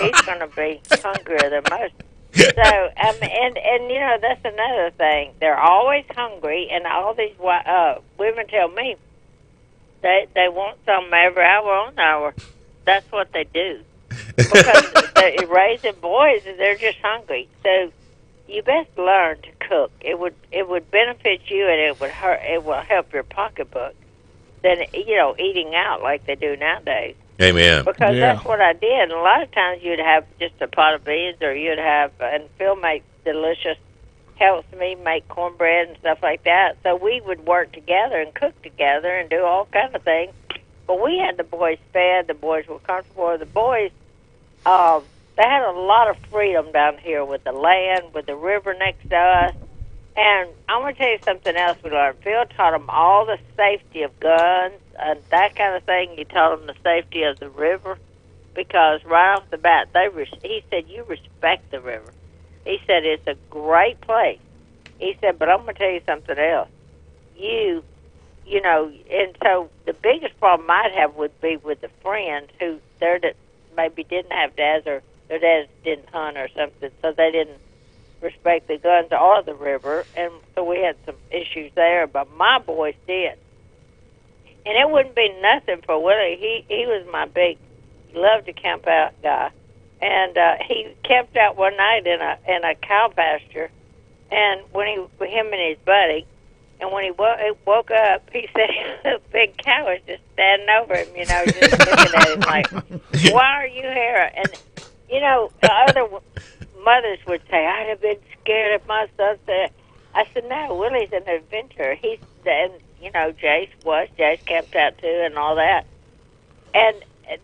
he's going to be hungrier than most. So, and that's another thing. They're always hungry, and all these women tell me. They want something every hour on hour. That's what they do. Because they're raising boys, and they're just hungry. So you best learn to cook. It would benefit you, and it will help your pocketbook than eating out like they do nowadays. Amen. Because that's what I did. And a lot of times you'd have just a pot of beans, or you'd have and Phil makes delicious. Helps me make cornbread and stuff like that. So we would work together and cook together and do all kind of things. But we had the boys fed. The boys were comfortable. The boys, they had a lot of freedom down here with the land, with the river next to us. And I'm going to tell you something else we learned. Phil taught them all the safety of guns and that kind of thing. He taught them the safety of the river because right off the bat, he said, you respect the river. He said, it's a great place. He said, but I'm going to tell you something else. And so the biggest problem I'd have would be with the friends who maybe didn't have dads or their dads didn't hunt or something, so they didn't respect the guns or the river, and so we had some issues there. But my boys did, and it wouldn't be nothing for Willie. He was my big, loved to camp out guy, and he camped out one night in a cow pasture, and him and his buddy. And when he woke up, he said a big cow was just standing over him, just looking at him like, why are you here? And, the other mothers would say, I'd have been scared if my son said. I said, no, Willie's an adventurer. Jace camped out too and all that. And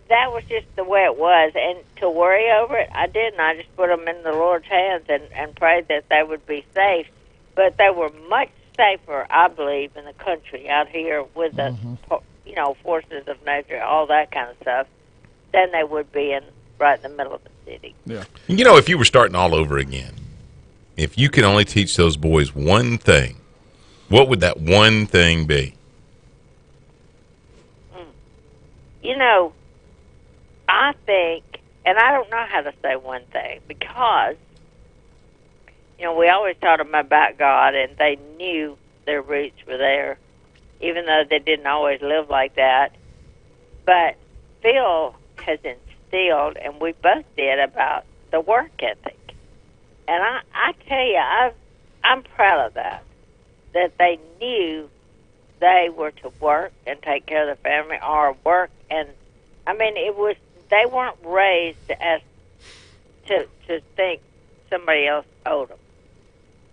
that was just the way it was. And to worry over it, I didn't. I just put them in the Lord's hands and prayed that they would be safe. But they were much safer, I believe, in the country out here with the, forces of nature, all that kind of stuff, than they would be right in the middle of the city. Yeah. If you were starting all over again, if you could only teach those boys one thing, what would that one thing be? I think, and I don't know how to say one thing, because we always taught them about God, and they knew their roots were there, even though they didn't always live like that. But Phil has instilled, and we both did, about the work ethic. And I tell you, I'm proud of that they knew they were to work and take care of the family, or work. And, they weren't raised to think somebody else owed them.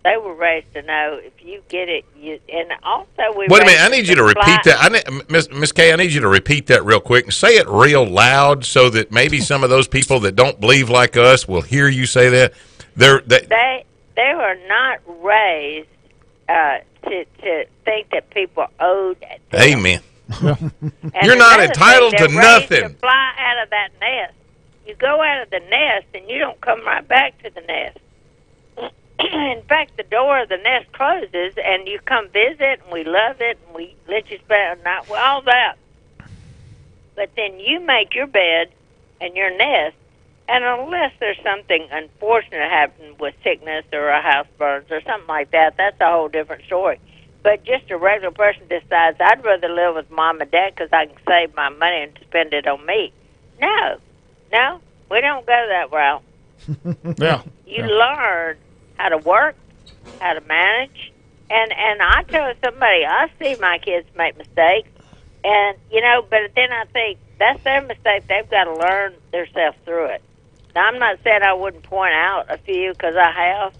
They were raised to know if you get it, and also we. Wait a minute! I need you to repeat that. Miss Kay, I need you to repeat that real quick and say it real loud so that maybe some of those people that don't believe like us will hear you say that. They were not raised to think that people owed them. Amen. You're not entitled to nothing. To fly out of that nest. You go out of the nest and you don't come right back to the nest. In fact, the door of the nest closes, and you come visit, and we love it, and we let you spend a night, all that. But then you make your bed and your nest, and unless there's something unfortunate happened with sickness or a house burns or something like that, that's a whole different story. But just a regular person decides, I'd rather live with mom and dad because I can save my money and spend it on me. No, we don't go that route. You learn how to work, how to manage, and I tell somebody, I see my kids make mistakes, and but then I think that's their mistake. They've got to learn themselves through it. Now, I'm not saying I wouldn't point out a few because I have,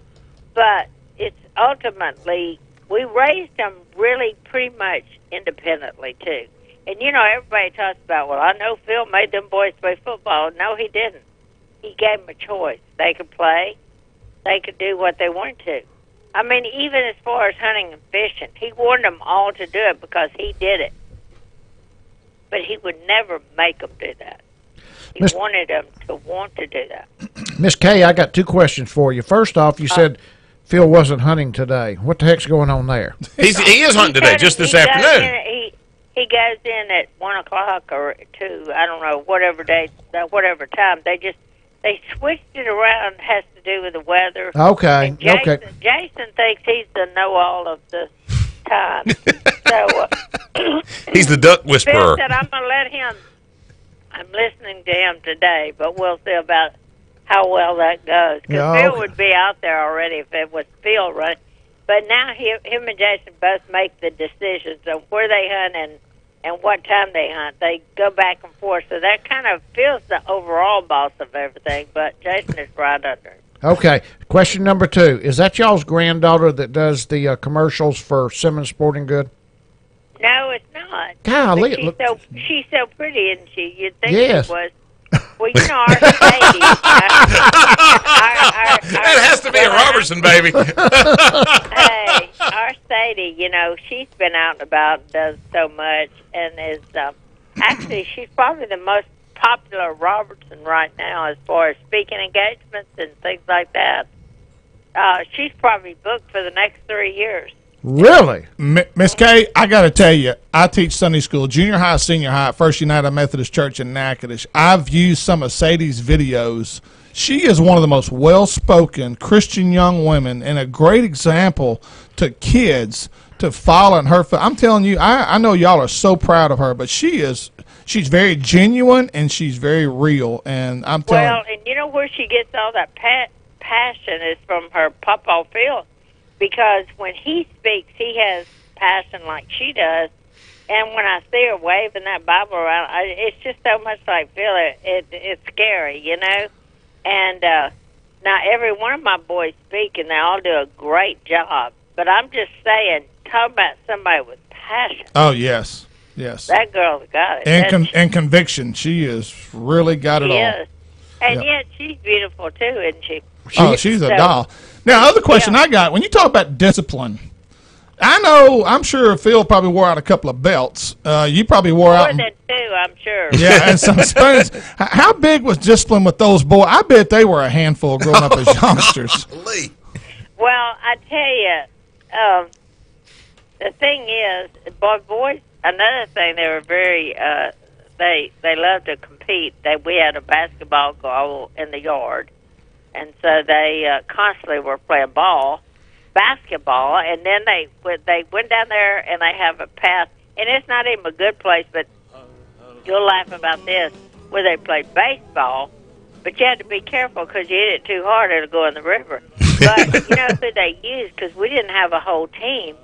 but it's ultimately we raised them really pretty much independently too. And everybody talks about, well, I know Phil made them boys play football. No, he didn't. He gave them a choice. They could play. They could do what they wanted to. Even as far as hunting and fishing, he wanted them all to do it because he did it. But he would never make them do that. He wanted them to want to do that. Miss Kay, I got two questions for you. First off, you said Phil wasn't hunting today. What the heck's going on there? He is hunting today, just this afternoon. He goes in at 1 o'clock or 2, I don't know, whatever time. They switched it around. It has to do with the weather. Okay. And Jason thinks he's the know-all of the time. So he's the duck whisperer. Phil said, I'm going to let him. I'm listening to him today, but we'll see about how well that goes. Because Phil would be out there already if it was Phil running. But now him and Jason both make the decisions of where they hunt and what time they hunt. They go back and forth. So that kind of Phil's the overall boss of everything, but Jason is right under him. Okay. Question number 2. Is that y'all's granddaughter that does the commercials for Simmons Sporting Good? No, it's not. Golly, she's so pretty, isn't she? You'd think yes. It was. Well, our Sadie. That has to be a Robertson, baby. Hey, our Sadie, she's been out and about and does so much, and is actually she's probably the most popular Robertson right now as far as speaking engagements and things like that. She's probably booked for the next 3 years. Really? Miss Kay, I got to tell you, I teach Sunday school, junior high, senior high at First United Methodist Church in Natchitoches. I've used some of Sadie's videos She is one of the most well-spoken Christian young women and a great example to kids to follow in her. I'm telling you, I know y'all are so proud of her, but she's very genuine and she's very real. And I'm telling Well, and you know where she gets all that passion is from her Papa Phil, because when he speaks, he has passion like she does. And when I see her waving that Bible around, it's just so much like Phil. It's scary, you know. And now every one of my boys speak, and they all do a great job. But I'm just saying, talk about somebody with passion. Oh, yes. Yes. That girl's got it. And conviction. She has really got it all. Yes. And Yeah. yet she's beautiful, too, isn't she? She's a doll. Now, other question I got, when you talk about discipline, I'm sure Phil probably wore out a couple of belts. You probably wore out. More than two, I'm sure. Yeah, and some spoons. How big was discipline with those boys? I bet they were a handful growing up as youngsters. Well, I tell you, the thing is, boys. Another thing, they were very. They loved to compete. We had a basketball goal in the yard, and so they constantly were playing basketball, and then they went down there and they have a path, and it's not even a good place, but you'll laugh about this, where they played baseball, but you had to be careful because you hit it too hard, it'll go in the river. But you know who they used, because we didn't have a whole team,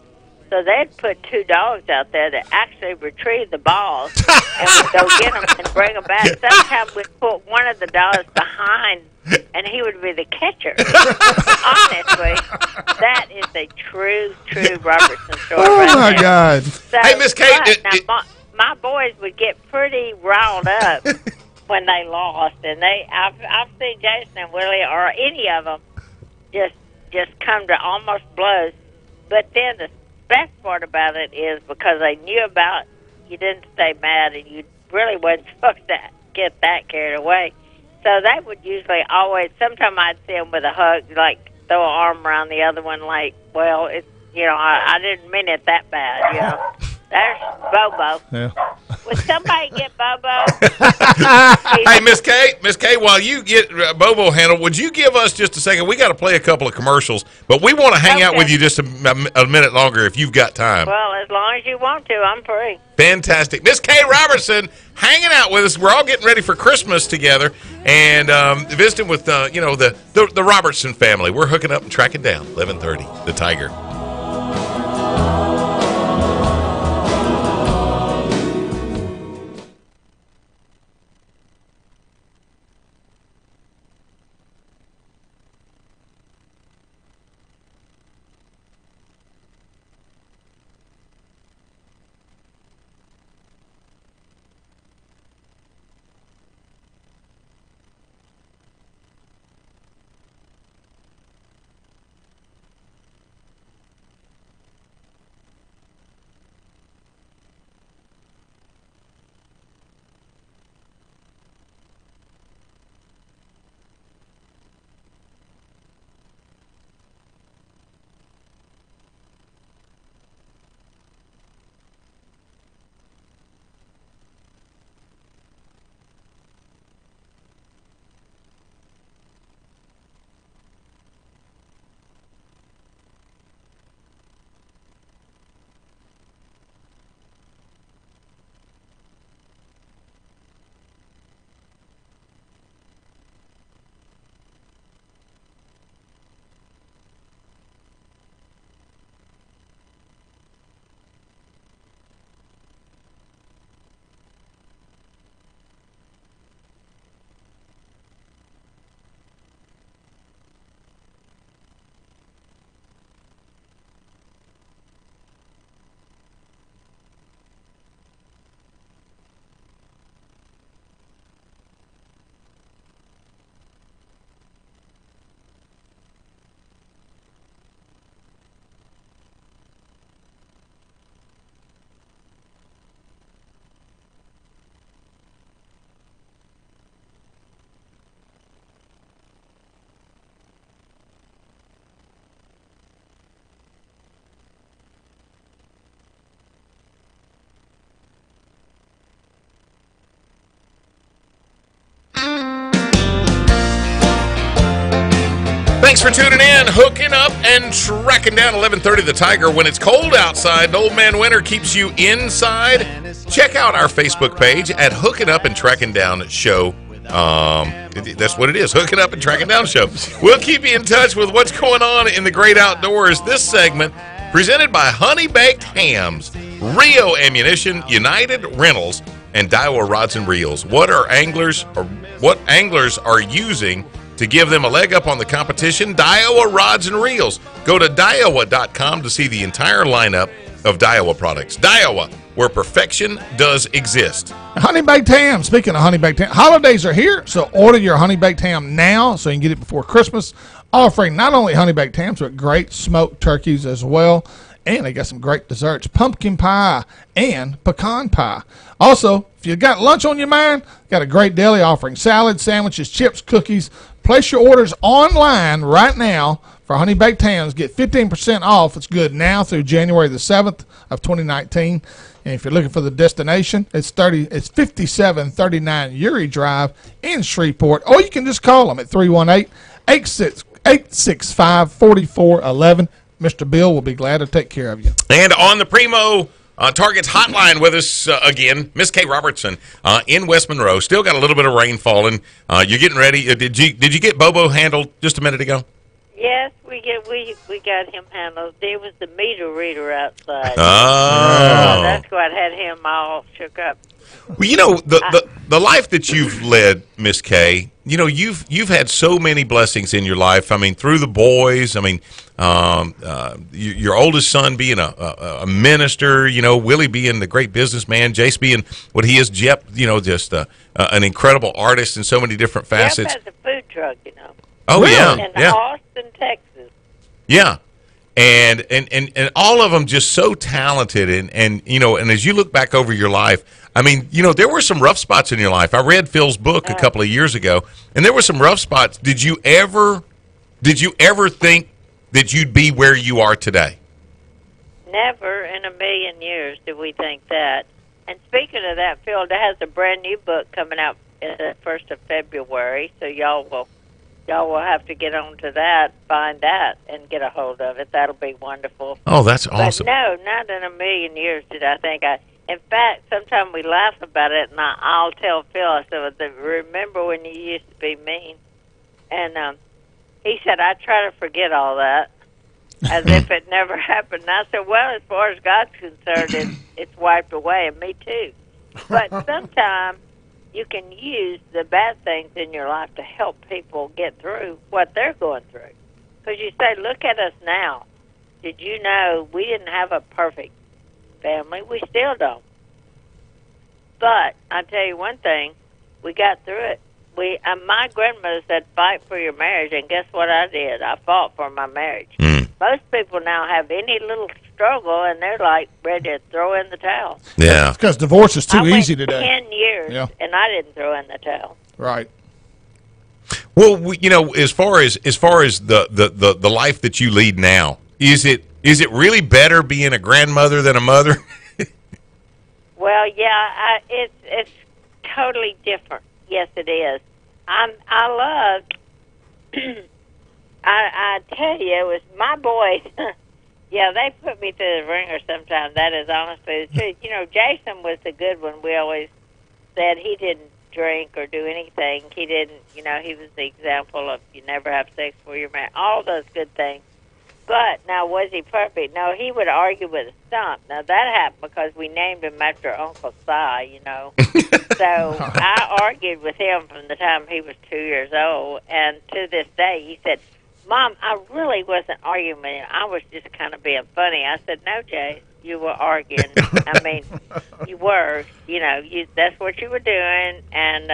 so they'd put two dogs out there that actually retrieve the balls and would go get them and bring them back. Sometimes we'd put one of the dogs behind, and he would be the catcher. Honestly, that is a true Robertson story. Oh, right my there. God. So, Hey, Miss Kate, now, my boys would get pretty riled up when they lost, and I've seen Jason and Willie or any of them just come to almost blows. But then the best part about it is because they knew about, you didn't stay mad, and you really wasn't supposed to get that carried away. So they would usually always, sometimes I'd see them with a hug, like throw an arm around the other one, like, well, it's, you know, I didn't mean it that bad, you know. There's Bobo. Yeah. Would somebody get Bobo? Hey, Miss Kate, while you get Bobo handled, would you give us just a second? We got to play a couple of commercials, but we want to hang out Okay. with you just a minute longer if you've got time. Well, as long as you want to, I'm free. Fantastic. Miss Kay Robertson hanging out with us. We're all getting ready for Christmas together and visiting with, the Robertson family. We're hooking up and tracking down 1130, the Tiger. Thanks for tuning in, hooking up and tracking down 11:30 The Tiger. When it's cold outside, Old Man Winter keeps you inside. Check out our Facebook page at Hooking Up and Tracking Down Show. That's what it is, Hooking Up and Tracking Down Show. We'll keep you in touch with what's going on in the great outdoors. This segment presented by Honey Baked Hams, Rio Ammunition, United Rentals, and Daiwa Rods and Reels. What anglers are using to give them a leg up on the competition? Daiwa Rods and Reels. Go to Daiwa.com to see the entire lineup of Daiwa products. Daiwa, where perfection does exist. Honey Baked Ham. Speaking of Honey Baked Ham, holidays are here, so order your Honey Baked Ham now so you can get it before Christmas. Offering not only Honey Baked Hams, but great smoked turkeys as well. And they got some great desserts, pumpkin pie and pecan pie. Also, if you got lunch on your mind, got a great deli offering salads, sandwiches, chips, cookies. Place your orders online right now for Honey Baked Hams. Get 15% off. It's good now through January the 7th of 2019. And if you're looking for the destination, it's 5739 Uri Drive in Shreveport. Or you can just call them at 318-865-4411. Mr. Bill will be glad to take care of you. And on the Primo Targets hotline with us again, Miss Kay Robertson in West Monroe. Still got a little bit of rain falling. You're getting ready. Did you get Bobo handled just a minute ago? Yes, we got him handled. There was the meter reader outside. Oh, that's what had him all shook up. Well, you know, the life that you've led, Miss Kay, you know, you've had so many blessings in your life. I mean, through the boys. I mean, your oldest son being a minister, you know, Willie being the great businessman, Jace being what he is, Jep, you know, just an incredible artist in so many different facets. Jep has a food truck, you know. Oh, Really? yeah. In Yeah. Austin, Texas. Yeah. And all of them just so talented. And you know, and as you look back over your life, I mean, you know, there were some rough spots in your life. I read Phil's book a couple of years ago, and there were some rough spots. Did you ever think that you'd be where you are today? Never in a million years did we think that. And speaking of that, Phil has a brand new book coming out the 1st of February, so y'all will have to get on to that, find that, and get a hold of it. That'll be wonderful. Oh, that's awesome. But no, not in a million years did I think I. In fact, sometimes we laugh about it, and I'll tell Phil, I said, remember when you used to be mean? And he said, I try to forget all that, as if it never happened. And I said, well, as far as God's concerned, it's wiped away, and me too. But sometimes you can use the bad things in your life to help people get through what they're going through. Because you say, look at us now. Did you know we didn't have a perfect family? We still don't. But I tell you one thing, we got through it. My grandmother said, fight for your marriage, and guess what I did? I fought for my marriage. Most people now have any little struggle, and they're like ready to throw in the towel. Yeah. Because divorce is too I went easy today. 10 years, and I didn't throw in the towel. Right. Well, you know, as far as the life that you lead now, is it really better being a grandmother than a mother? Well, yeah, it's totally different. Yes, it is. I loved. I tell you, it was my boys. Yeah, they put me through the ringer sometimes. That is honestly the truth. You know, Jason was the good one. We always said he didn't drink or do anything. He didn't, you know, he was the example of you never have sex before you're married. All those good things. But now, was he perfect? No, he would argue with a stump. Now, that happened because we named him after Uncle Si, you know. So I argued with him from the time he was 2 years old. And to this day, he said, Mom, I really wasn't arguing with him. I was just kind of being funny. I said, no, Jay, you were arguing. I mean, you were. You know, that's what you were doing. And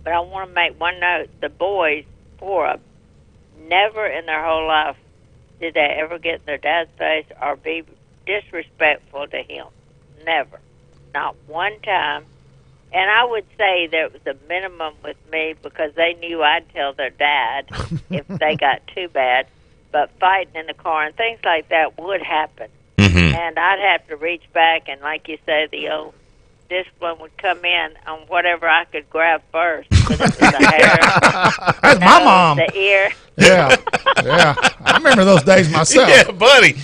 but I want to make one note. The boys, four of them, never in their whole life did they ever get in their dad's face or be disrespectful to him. Never. Not one time. And I would say there was a minimum with me because they knew I'd tell their dad if they got too bad. But fighting in the car and things like that would happen. Mm-hmm. And I'd have to reach back and, like you say, the old discipline would come in on whatever I could grab first. Whether it was the hair, That's my mom. the ear. Yeah, yeah. I remember those days myself. Yeah, buddy.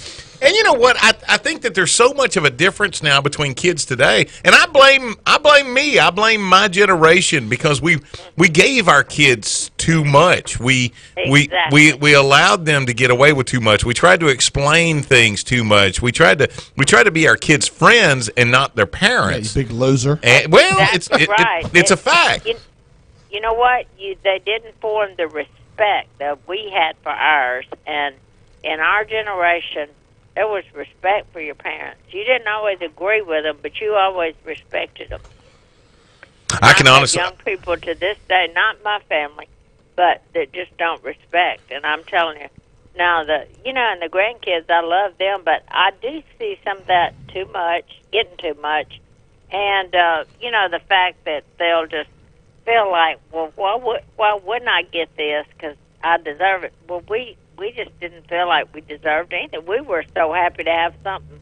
And you know what? I think that there's so much of a difference now between kids today, and I blame me. I blame my generation because we gave our kids too much. We allowed them to get away with too much. We tried to explain things too much. We tried to be our kids' friends and not their parents. Yeah, you big loser. And, well, That's right. it's a fact. You know what? They didn't form the respect that we had for ours, and in our generation, there was respect for your parents. You didn't always agree with them, but you always respected them. I can honestly, young people to this day, not my family, but that just don't respect. And I'm telling you, now and the grandkids, I love them, but I do see some of that too much, getting too much, and the fact that they'll just feel like, well, why wouldn't I get this? Because I deserve it. Well, we just didn't feel like we deserved anything. We were so happy to have something.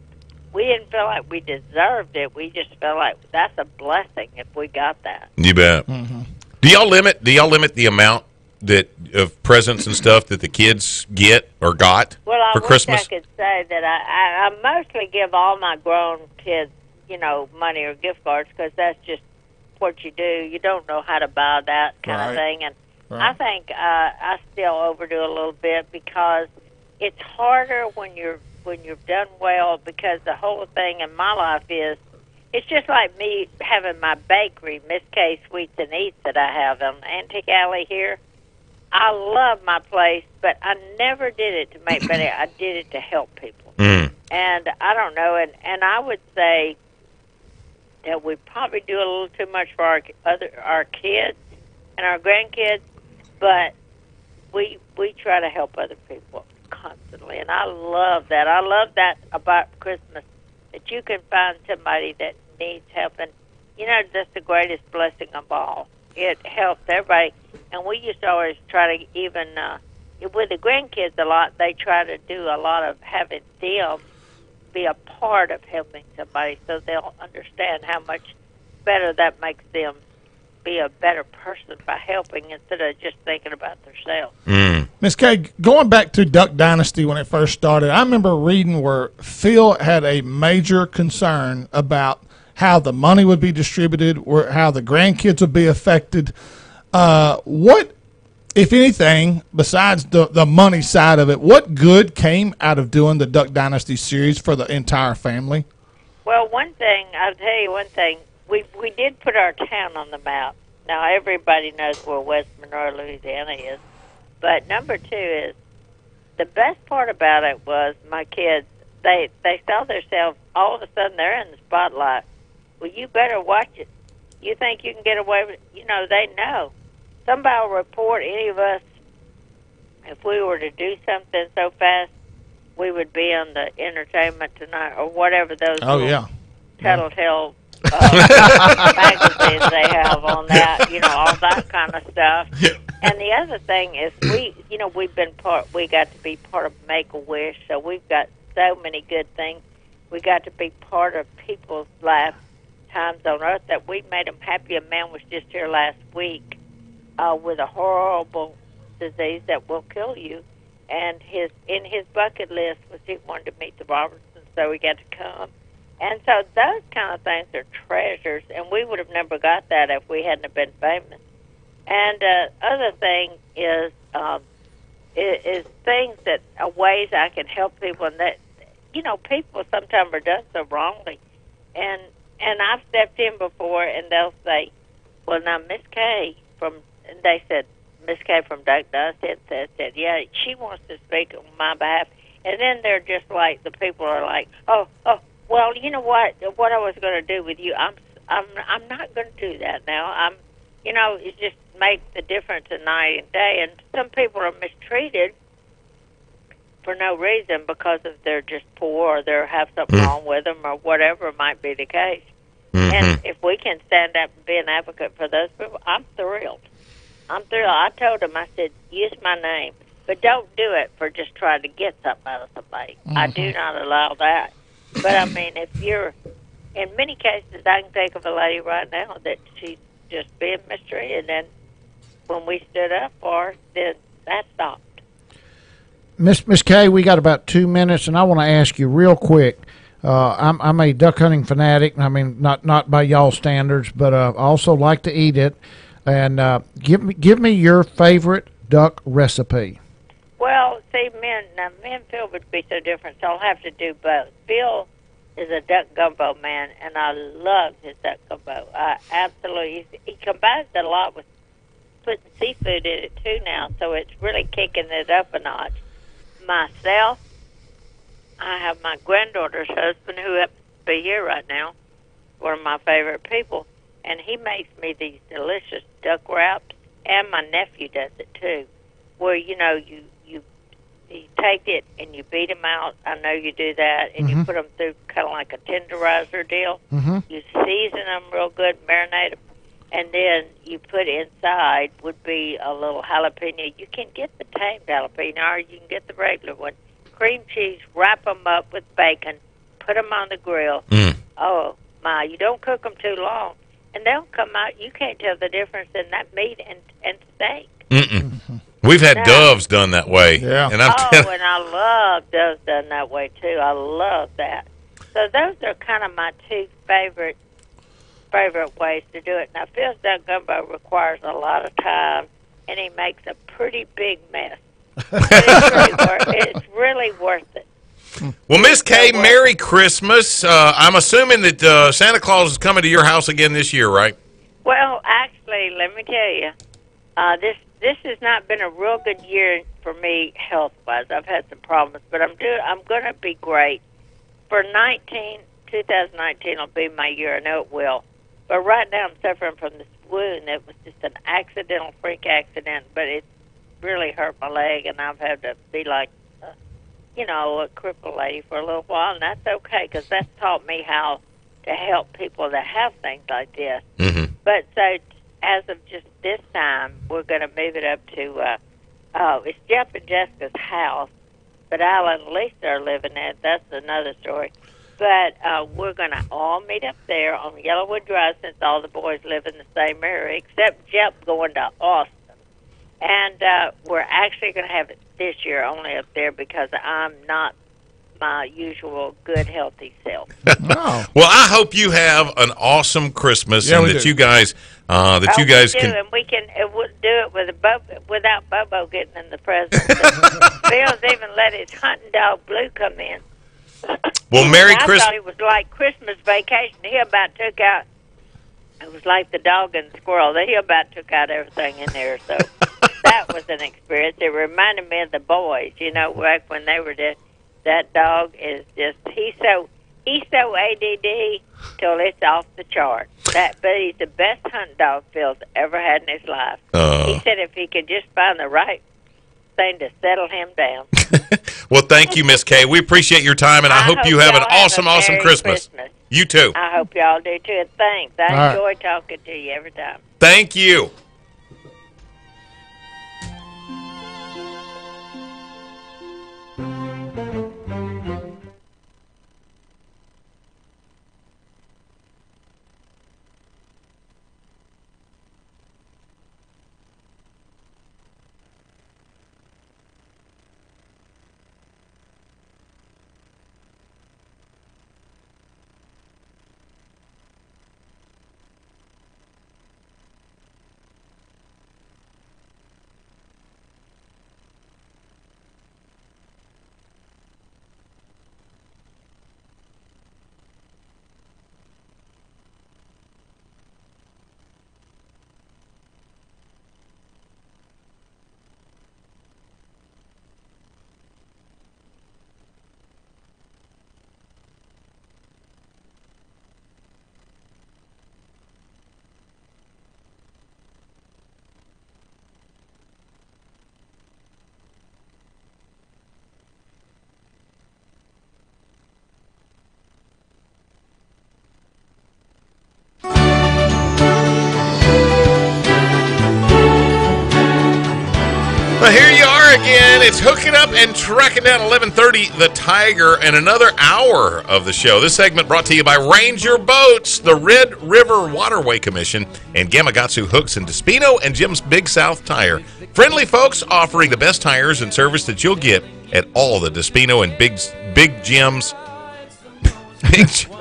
We didn't feel like we deserved it. We just felt like that's a blessing if we got that. You bet. Mm-hmm. Do y'all limit the amount of presents and stuff that the kids get or got for Christmas? I wish I could say that I mostly give all my grown kids, money or gift cards because that's just what you do. You don't know how to buy that kind of thing, and I think I still overdo a little bit because it's harder when you've done well, because the whole thing in my life is it's just like me having my bakery, Miss K Sweets and Eats, that I have on Antique Alley here. I love my place, but I never did it to make money. I did it to help people. And I don't know, and I would say that we probably do a little too much for our kids and our grandkids, but we try to help other people constantly, and I love that. I love that about Christmas, that you can find somebody that needs help, and that's the greatest blessing of all. It helps everybody, and we used to always try to even with the grandkids a lot. They try to do a lot of having them be a part of helping somebody, so they'll understand how much better that makes them be a better person by helping instead of just thinking about themselves. Miss Kay, going back to Duck Dynasty when it first started, I remember reading where Phil had a major concern about how the money would be distributed, or how the grandkids would be affected. What, if anything, besides the money side of it, what good came out of doing the Duck Dynasty series for the entire family? Well, one thing, I'll tell you one thing. We did put our town on the map. Now, everybody knows where West Monroe, Louisiana is. But number two is, the best part about it was my kids, they saw themselves, all of a sudden they're in the spotlight. Well, you better watch it. You think you can get away with it? They know. Somebody will report any of us. If we were to do something so fast, we would be on the Entertainment Tonight or whatever those tattletale magazines they have on that, all that kind of stuff. And the other thing is we got to be part of Make-A-Wish, so we've got so many good things. We got to be part of people's lifetimes on Earth that we made them happy. A man was just here last week with a horrible disease that will kill you, and in his bucket list was he wanted to meet the Robertsons, so we got to come. And so those kind of things are treasures, and we would have never got that if we hadn't have been famous. And other thing is things that are ways I can help people, and that people sometimes are done so wrongly, and I've stepped in before, and they'll say, "Well, now Miss Kay and they said Miss Kay from Duck Dynasty said, yeah, she wants to speak on my behalf," and then they're just like the people are like, oh. Well, you know what? What I was going to do with you, I'm not going to do that now. It just makes the difference in night and day. And some people are mistreated for no reason because of they're just poor or they have something wrong with them or whatever might be the case. And if we can stand up and be an advocate for those people, I'm thrilled. I told them, I said, use my name, but don't do it for just trying to get something out of somebody. I do not allow that. But, I mean, if you're in many cases, I can think of a lady right now that she's just being mistreated, and when we stood up for her, then that stopped. Miss Kay, we got about 2 minutes, and I want to ask you real quick. I'm a duck hunting fanatic. I mean, not by y'all standards, but I also like to eat it. And give me your favorite duck recipe. Well, see, me and Phil would be so different, so I'll have to do both. Phil is a duck gumbo man, and I love his duck gumbo. I absolutely. He combines it a lot with putting seafood in it too now, so it's really kicking it up a notch. Myself, I have my granddaughter's husband, who happens to be here right now, one of my favorite people, and he makes me these delicious duck wraps, and my nephew does it too, where, you take it and you beat them out. I know you do that, and you put them through kind of like a tenderizer deal. You season them real good, marinate them, and then you put inside would be a little jalapeno. You can get the tamed jalapeno, or you can get the regular one. Cream cheese, wrap them up with bacon, put them on the grill. Oh, my, you don't cook them too long, and they'll come out. You can't tell the difference in that meat and steak. We've had doves done that way. Yeah. And and I love doves done that way, too. I love that. So those are kind of my two favorite ways to do it. Now, Phil's duck gumbo requires a lot of time, and he makes a pretty big mess. But it's really worth it. Well, Miss Kay, Merry Christmas. I'm assuming that Santa Claus is coming to your house again this year, right? Well, actually, let me tell you, this has not been a real good year for me health-wise. I've had some problems, but I'm going to be great. For 2019 will be my year. I know it will. But right now I'm suffering from this wound. It was just an accidental freak accident, but it really hurt my leg, and I've had to be like, a crippled lady for a little while, and that's okay, because that's taught me how to help people that have things like this. But so as of just this time, we're going to move it up to, it's Jeff and Jessica's house, but Alan and Lisa are living in it. That's another story. But we're going to all meet up there on Yellowwood Drive, since all the boys live in the same area, except Jeff going to Austin. And we're actually going to have it this year only up there, because I'm not my usual good, healthy self. Oh. Well, I hope you have an awesome Christmas, and that you guys can. And we can do it without Bobo getting in the present. Bill's even let his hunting dog Blue come in. Well, Merry Christmas. I thought it was like Christmas vacation. He about took out. It was like the dog and the squirrel. He about took out everything in there. So that was an experience. It reminded me of the boys. Back when they were there. That dog is just he's so ADD till it's off the chart. But he's the best hunting dog Phil's ever had in his life. He said if he could just find the right thing to settle him down. Well, thank you, Miss Kay. We appreciate your time, and I hope you have an awesome Christmas. You too. I hope y'all do too. And thanks. I enjoy talking to you every time. Thank you. Well, here you are are again. It's hooking up and tracking down 11:30 the Tiger and another hour of the show. This segment brought to you by Ranger Boats, the Red River Waterway Commission, and Gamakatsu Hooks in Despino and Jim's Big South Tire. Friendly folks offering the best tires and service that you'll get at all the Despino and Big Jim's.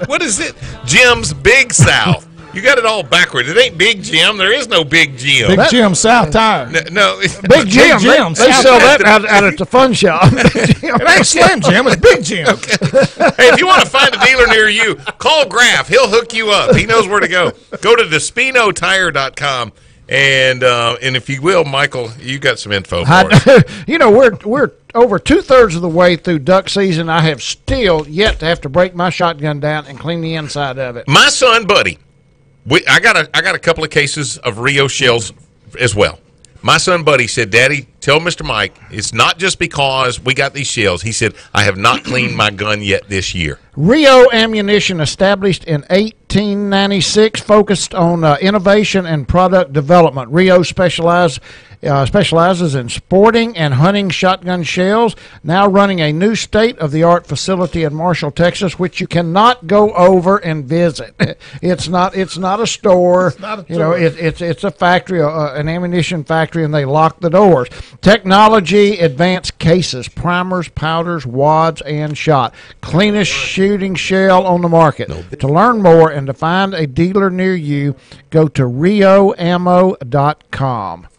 What is it? Jim's Big South. You got it all backwards. It ain't Big Jim. There is no Big Jim. Big Jim South Tire. No. Big Jim. They sell that out at the fun shop. It ain't Slim Jim. It's Big Jim. Okay. Hey, if you want to find a dealer near you, call Graff. He'll hook you up. He knows where to go. Go to DespinoTire.com. And if you will, Michael, you got some info for us. You know, we're over 2/3 of the way through duck season. I have still yet to have to break my shotgun down and clean the inside of it. My son, Buddy, I got a couple of cases of Rio shells as well. My son, Buddy, said, Daddy, tell Mr. Mike, it's not just because we got these shells. He said, I have not cleaned my gun yet this year. Rio Ammunition, established in 1896, focused on innovation and product development. Rio specializes in sporting and hunting shotgun shells, now running a new state-of-the-art facility in Marshall, Texas, which you cannot go over and visit. It's not a store. It's not a store. It's a factory, an ammunition factory, and they lock the doors. Technology, advanced cases, primers, powders, wads, and shot. Cleanest shooting shell on the market. To learn more and to find a dealer near you, go to rioammo.com.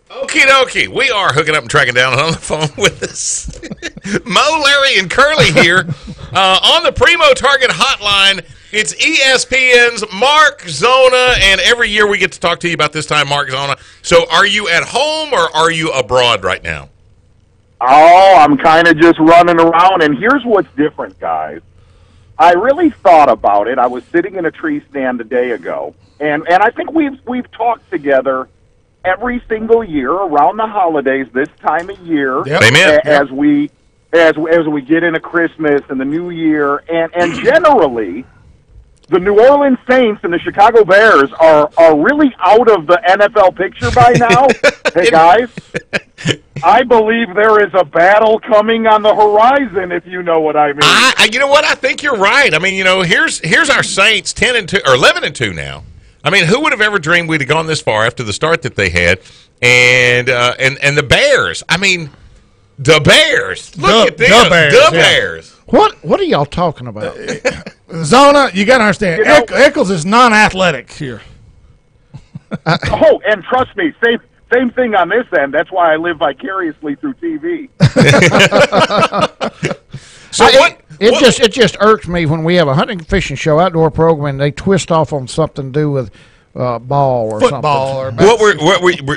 Okie dokie. We are hooking up and tracking down on the phone with us. Mo, Larry, and Curly here on the Primo Target Hotline. It's ESPN's Mark Zona, and every year we get to talk to you about this time, Mark Zona. So are you at home or are you abroad right now? Oh, I'm kind of just running around, and here's what's different, guys. I really thought about it. I was sitting in a tree stand a day ago, and I think we've talked together every single year around the holidays this time of year. Yep. Amen. As we get into Christmas and the New Year, and generally, the New Orleans Saints and the Chicago Bears are really out of the NFL picture by now. Hey guys, I believe there is a battle coming on the horizon, if you know what I mean. You know what? I think you're right. I mean, here's our Saints 10-2 or 11-2 now. I mean, who would have ever dreamed we'd have gone this far after the start that they had? And the Bears. I mean, the Bears. Look at them. The Bears. What are y'all talking about? Zona, you got to understand, Eccles is non-athletic here. And trust me, same thing on this end. That's why I live vicariously through TV. So It just irks me when we have a hunting fishing show outdoor program and they twist off on something to do with ball or football something. Or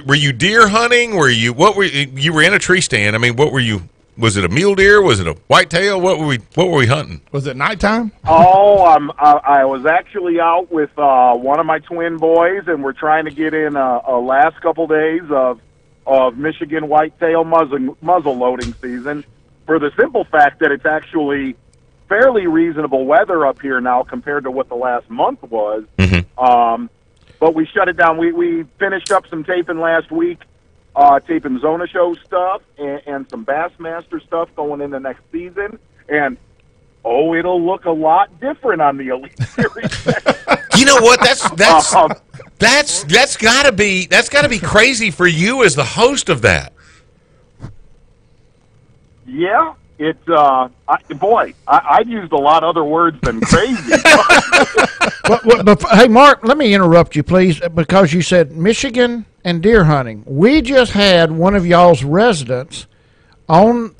were you deer hunting? You were in a tree stand? I mean, what were you? Was it a mule deer? Was it a whitetail? What were we hunting? Was it nighttime? Oh, I was actually out with one of my twin boys, and we're trying to get in a last couple days of Michigan whitetail muzzle loading season. For the simple fact that it's actually fairly reasonable weather up here now compared to what the last month was. Mm-hmm. But we shut it down. We finished up some taping last week, taping Zona Show stuff and some Bassmaster stuff going into next season. And, it'll look a lot different on the Elite Series. You know what? That's gotta be crazy for you as the host of that. Yeah, it's I've used a lot other words than crazy. but, hey, Mark, let me interrupt you, please, because you said Michigan and deer hunting. We just had one of y'all's residents on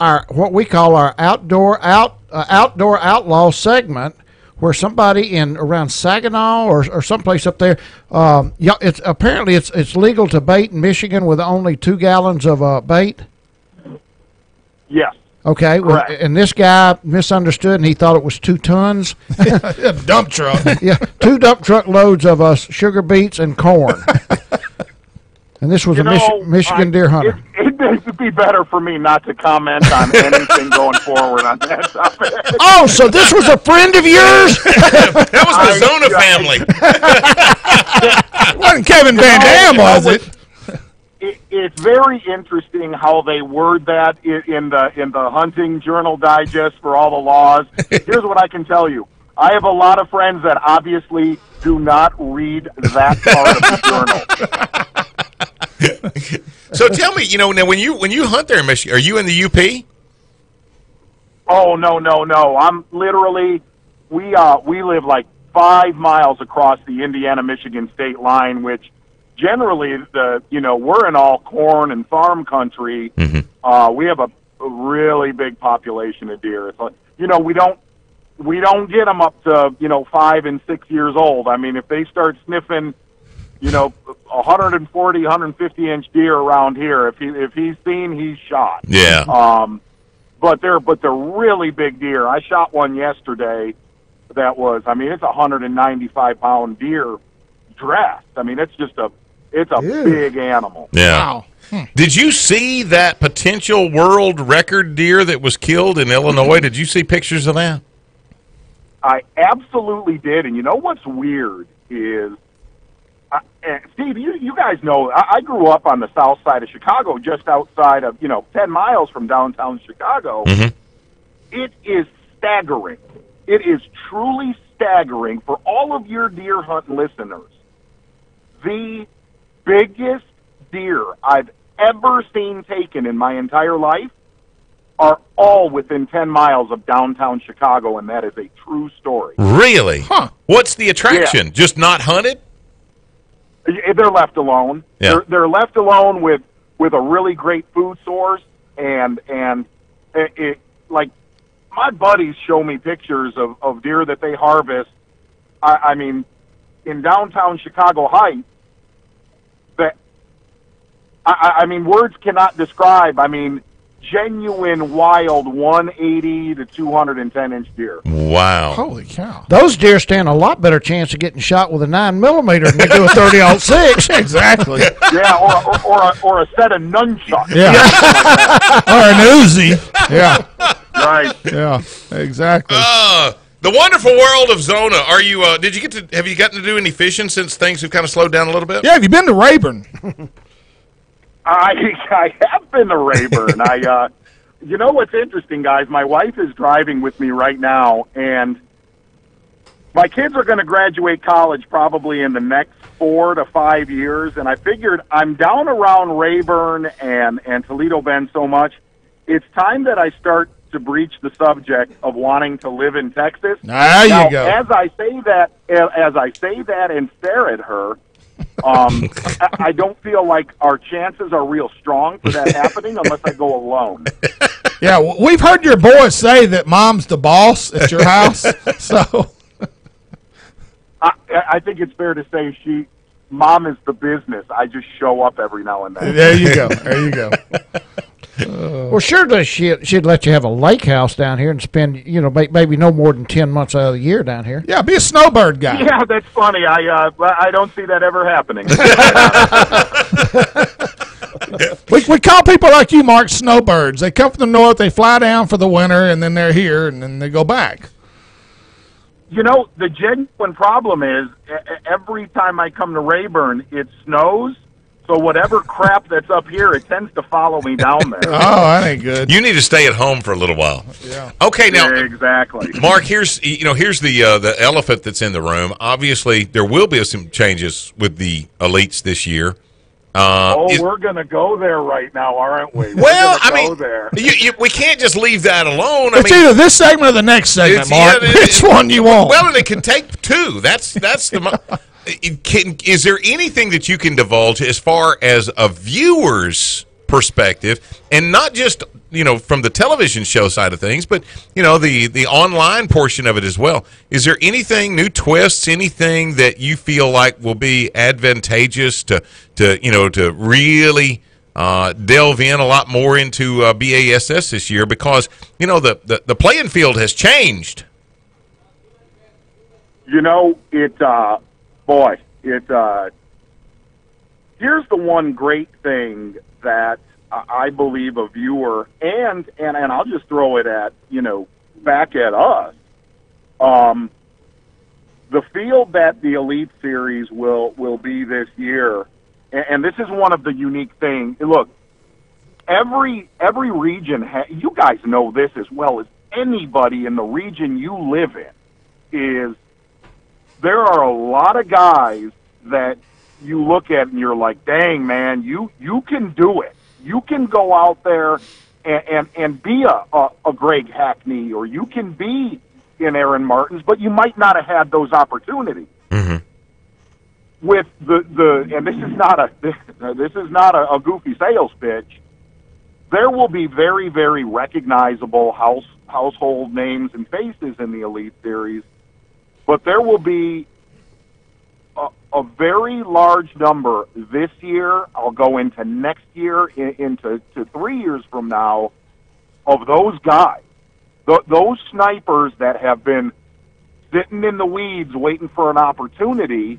our what we call our outdoor outlaw segment, where somebody in around Saginaw or someplace up there, it's apparently it's legal to bait in Michigan with only 2 gallons of bait. Yes. Okay, well, and this guy misunderstood, and he thought it was 2 tons. A dump truck. Yeah, 2 dump truck loads of sugar beets and corn. And this was Michigan deer hunter. It'd be better for me not to comment on anything going forward on that topic. Oh, so this was a friend of yours? That was the Zona family. It wasn't Kevin Van Dam, was it? it's very interesting how they word that in the hunting journal digest for all the laws. Here's what I can tell you. I have a lot of friends that obviously do not read that part of the journal. So tell me, now when you hunt there in Michigan, are you in the UP? Oh, no. I'm literally, we live like 5 miles across the Indiana-Michigan state line, which generally we're in all corn and farm country. Mm-hmm. We have a really big population of deer. It's like, we don't get them up to 5 and 6 years old. I mean, if they start sniffing 140, 150 inch deer around here, if he's seen, he's shot. Yeah. But they're really big deer. I shot one yesterday that was, it's a 195-pound deer dressed. I mean, it's a big animal. Yeah. Wow. Did you see that potential world record deer that was killed in Illinois? Did you see pictures of that? I absolutely did. And you know what's weird is, Steve, you guys know, I grew up on the south side of Chicago, just outside of, 10 miles from downtown Chicago. Mm-hmm. It is staggering. It is truly staggering for all of your deer hunt listeners. The biggest deer I've ever seen taken in my entire life are all within 10 miles of downtown Chicago, and that is a true story. Really? Huh. What's the attraction? Yeah. Just not hunted? They're left alone. Yeah. They're left alone with a really great food source, and it like my buddies show me pictures of deer that they harvest. I mean, in downtown Chicago Heights, that I mean, words cannot describe. I mean, genuine wild 180 to 210 inch deer. Wow. Holy cow. Those deer stand a lot better chance of getting shot with a 9mm than they do a 30-06. Exactly. Yeah, or a set of nunchucks. Yeah. Or an Uzi. Yeah. Right. Yeah. Exactly. The wonderful world of Zona. Are you? Have you gotten to do any fishing since things have kind of slowed down a little bit? Yeah. Have you been to Rayburn? I have been to Rayburn. You know what's interesting, guys? My wife is driving with me right now, and my kids are going to graduate college probably in the next 4 to 5 years, and I figured I'm down around Rayburn and Toledo Bend so much, it's time that I start to breach the subject of wanting to live in Texas. There you go. As I say that and stare at her, I don't feel like our chances are real strong for that happening unless I go alone. Yeah, we've heard your boys say that mom's the boss at your house. So I think it's fair to say mom is the business. I just show up every now and then. there you go. There you go. Well, surely she'd let you have a lake house down here and spend, maybe no more than 10 months out of the year down here. Yeah, be a snowbird guy. Yeah, that's funny. I don't see that ever happening. We call people like you, Mark, snowbirds. They come from the north, they fly down for the winter, and then they're here, and then they go back. The genuine problem is every time I come to Rayburn, it snows. So whatever crap that's up here, it tends to follow me down there. Oh, that ain't good. You need to stay at home for a little while. Yeah. Okay, now exactly. Mark, here's the elephant that's in the room. Obviously, there will be some changes with the elites this year. We're going to go there right now, aren't we? Well, there. we can't just leave that alone. It's either this segment or the next segment, Mark. Which one you want? Well, and it can take two. That's the. Is there anything that you can divulge as far as a viewer's perspective, and not just from the television show side of things, but the online portion of it as well? Is there anything, new twists, anything that you feel like will be advantageous to really delve in a lot more into BASS this year, because the playing field has changed? Here's the one great thing that I believe a viewer, and I'll just throw it at, back at us. The field that the Elite Series will be this year and this is one of the unique things. Look, every region, you guys know this as well as anybody in the region you live in, is there are a lot of guys that you look at and you're like, dang, man, you can do it. You can go out there and be a Greg Hackney, or you can be in Aaron Martin's, but you might not have had those opportunities. Mm-hmm. With and this is not a goofy sales pitch. There will be very, very recognizable household names and faces in the Elite Series, but there will be a very large number this year. I'll go into next year, into 3 years from now, of those guys, those snipers that have been sitting in the weeds waiting for an opportunity,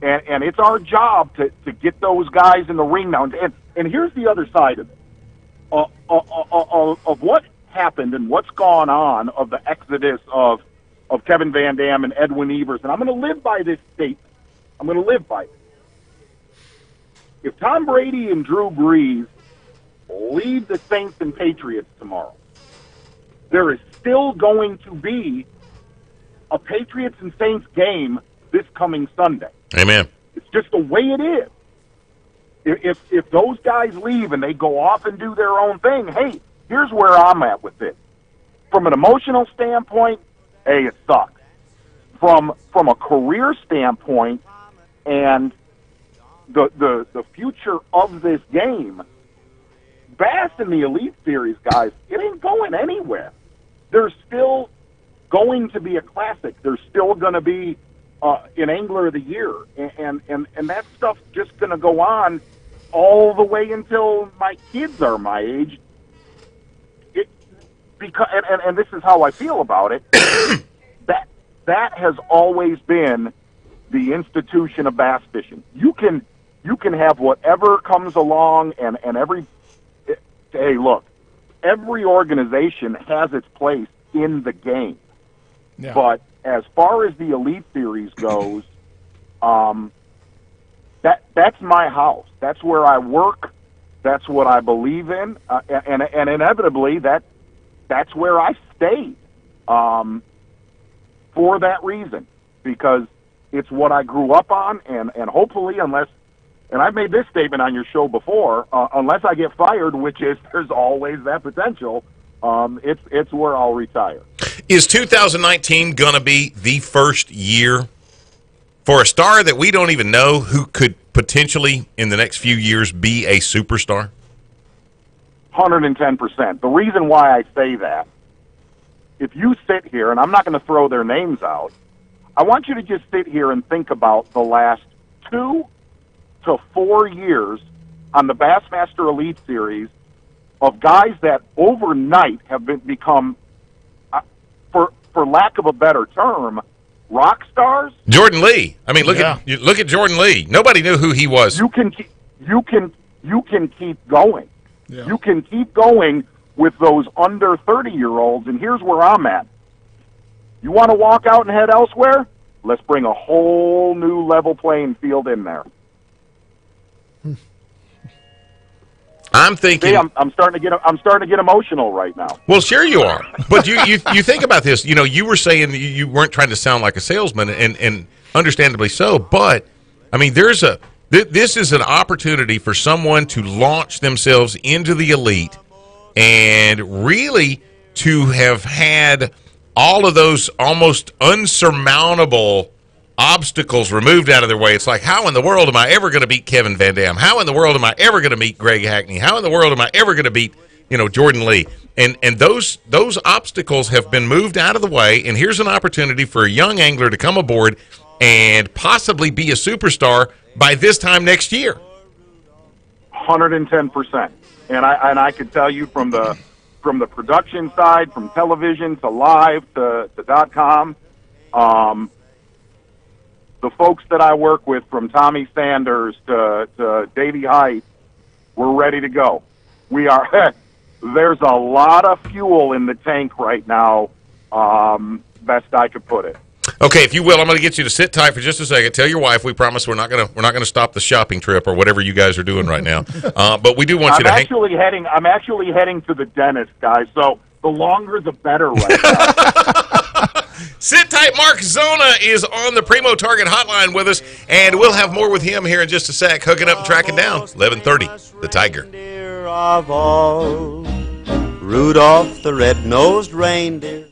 and it's our job to get those guys in the ring now. And here's the other side of it. Of what happened and what's gone on, of the exodus of Kevin Van Dam and Edwin Evers, and I'm going to live by this statement. I'm going to live by it. If Tom Brady and Drew Brees leave the Saints and Patriots tomorrow, there is still going to be a Patriots and Saints game this coming Sunday. Amen. It's just the way it is. If those guys leave and they go off and do their own thing, hey, here's where I'm at with this. From an emotional standpoint, hey, it sucks. From a career standpoint and the future of this game, Bass in the Elite Series, guys, it ain't going anywhere. There's still going to be a classic. There's still going to be an Angler of the Year, and that stuff's just going to go on all the way until my kids are my age. And this is how I feel about it. that has always been the institution of bass fishing. You can have whatever comes along, and hey, look, every organization has its place in the game. Yeah. But as far as the Elite Series goes, that's my house. That's where I work. That's what I believe in, and inevitably that's where I stayed for that reason, because it's what I grew up on, and hopefully, and I've made this statement on your show before, unless I get fired, which is there's always that potential, it's where I'll retire. Is 2019 going to be the first year for a star that we don't even know who could potentially in the next few years be a superstar? 110%. The reason why I say that, if you sit here, and I'm not going to throw their names out, I want you to just sit here and think about the last 2 to 4 years on the Bassmaster Elite Series of guys that overnight have become, for lack of a better term, rock stars. Jordan Lee. I mean, look at Jordan Lee. Nobody knew who he was. You can keep going. Yeah. You can keep going with those under 30-year-olds, and here's where I'm at. You want to walk out and head elsewhere? Let's bring a whole new level playing field in there. I'm thinking. See, I'm starting to get emotional right now. Well, sure you are, but you think about this. You know, you were saying you weren't trying to sound like a salesman, and understandably so. But I mean, this is an opportunity for someone to launch themselves into the elite, and really to have had all of those almost unsurmountable obstacles removed out of their way. It's like, how in the world am I ever going to beat Kevin Van Dam? How in the world am I ever going to meet Greg Hackney? How in the world am I ever going to beat, Jordan Lee? And those obstacles have been moved out of the way, and here's an opportunity for a young angler to come aboard and possibly be a superstar by this time next year. 110%. And I could tell you from the production side, from television to live to .com, the folks that I work with, from Tommy Sanders to Davey Height, we're ready to go. We are. There's a lot of fuel in the tank right now, best I could put it. Okay, if you will, I'm going to get you to sit tight for just a second. Tell your wife we promise we're not going to stop the shopping trip or whatever you guys are doing right now. But we do want you to I'm actually heading to the dentist, guys. So the longer the better right now. Sit tight. Mark Zona is on the Primo Target hotline with us, and we'll have more with him here in just a sec. Hooking up and tracking down 11:30, the Tiger. Of all, Rudolph the red-nosed reindeer.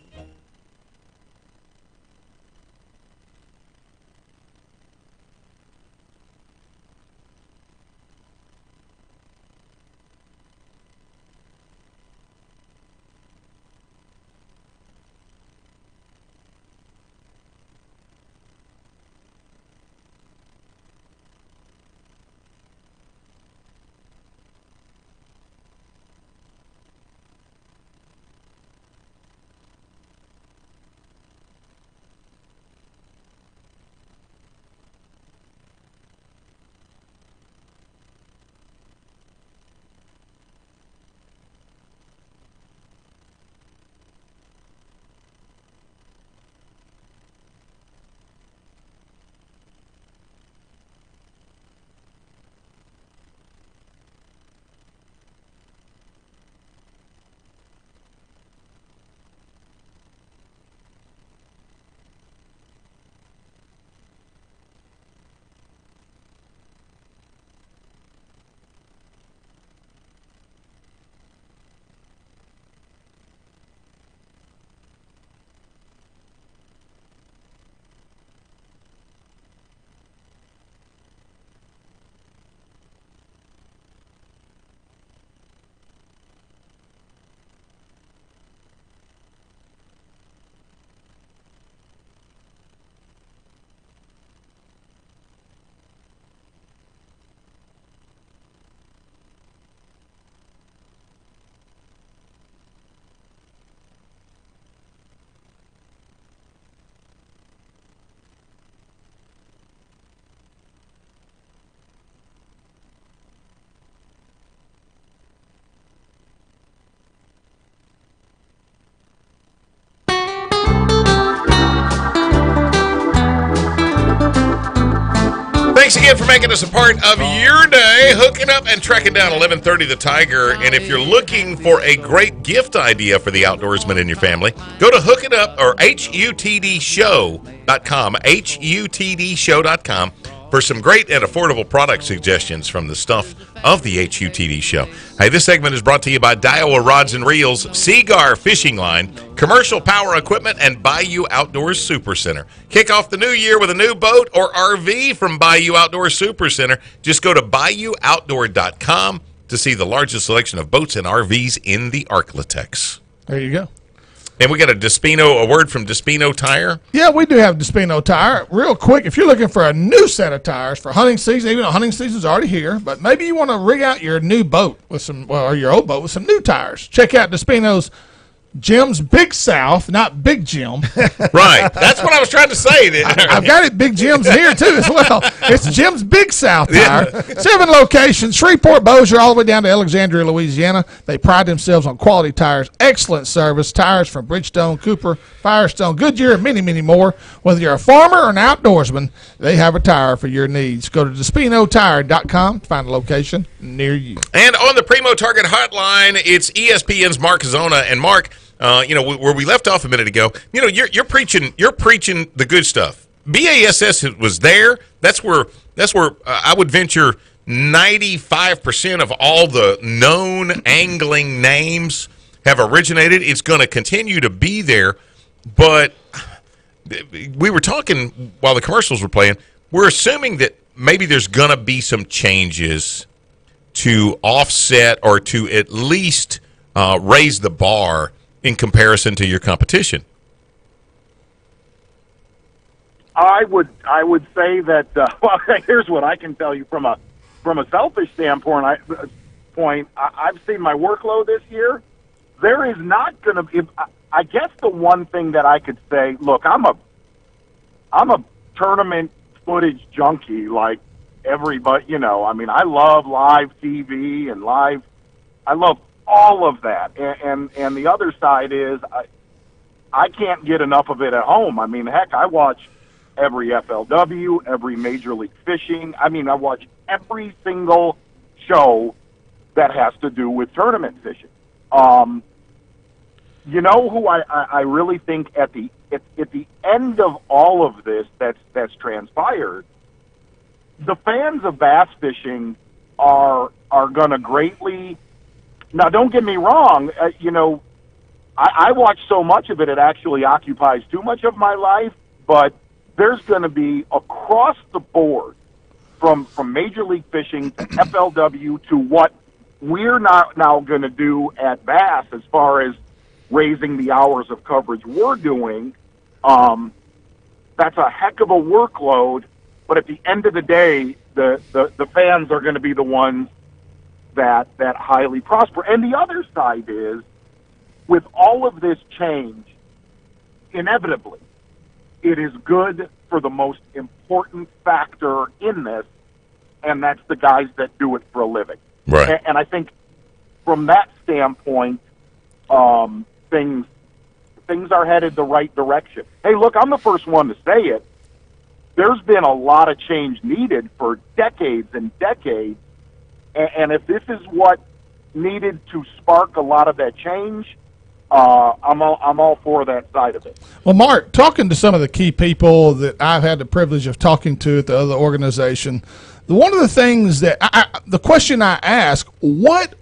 Thanks again for making us a part of your day, hooking up and tracking down 11:30 the Tiger. And if you're looking for a great gift idea for the outdoorsman in your family, go to Hook It Up or HUTDshow.com, HUTDshow.com for some great and affordable product suggestions from the stuff of the HUTD Show. Hey, this segment is brought to you by Daiwa Rods and Reels, Seagar Fishing Line, Commercial Power Equipment, and Bayou Outdoors Super Center. Kick off the new year with a new boat or RV from Bayou Outdoors Super Center. Just go to BayouOutdoor.com to see the largest selection of boats and RVs in the Arklatex. There you go. And we got a word from Despino Tire. Yeah, we do have Despino Tire. Real quick, if you're looking for a new set of tires for hunting season, even though hunting season's already here, but maybe you want to rig out your new boat with or your old boat with some new tires. Check out Despino's Jim's Big South, not Big Jim. Right. That's what I was trying to say. I've got it, Big Jim's here, too, as well. It's Jim's Big South Tire. 7 locations, Shreveport, Bossier, all the way down to Alexandria, Louisiana. They pride themselves on quality tires, excellent service, tires from Bridgestone, Cooper, Firestone, Goodyear, and many, many more. Whether you're a farmer or an outdoorsman, they have a tire for your needs. Go to DespinoTire.com to find a location near you. And on the Primo Target hotline, it's ESPN's Mark Zona. And Mark, where we left off a minute ago, you're preaching the good stuff. BASS was there. That's where I would venture 95% of all the known angling names have originated. It's going to continue to be there, but we were talking while the commercials were playing. We're assuming that maybe there's going to be some changes to offset or to at least raise the bar in comparison to your competition. I would say that. Well, here's what I can tell you from a selfish standpoint. I've seen my workload this year. There is not going to be. I guess the one thing that I could say, look, I'm a tournament footage junkie, like everybody. I mean, I love live TV and live. I love all of that, and the other side is I can't get enough of it at home. I mean, heck, I watch every FLW, every Major League Fishing. I mean, I watch every single show that has to do with tournament fishing. You know who I really think at the end of all of this that's transpired, the fans of bass fishing are going to greatly. Now, don't get me wrong. You know, I watch so much of it; it actually occupies too much of my life. But there's going to be across the board, from Major League Fishing to FLW to what we're now going to do at Bass as far as raising the hours of coverage we're doing. That's a heck of a workload, but at the end of the day, the fans are going to be the ones that highly prosper. And the other side is, with all of this change, inevitably, it is good for the most important factor in this, and that's the guys that do it for a living. Right. And I think from that standpoint, things are headed the right direction. Hey, look, I'm the first one to say it. There's been a lot of change needed for decades and decades, and if this is what needed to spark a lot of that change, I'm all for that side of it. Well, Mark, talking to some of the key people that I've had the privilege of talking to at the other organization, one of the things that the question I ask, what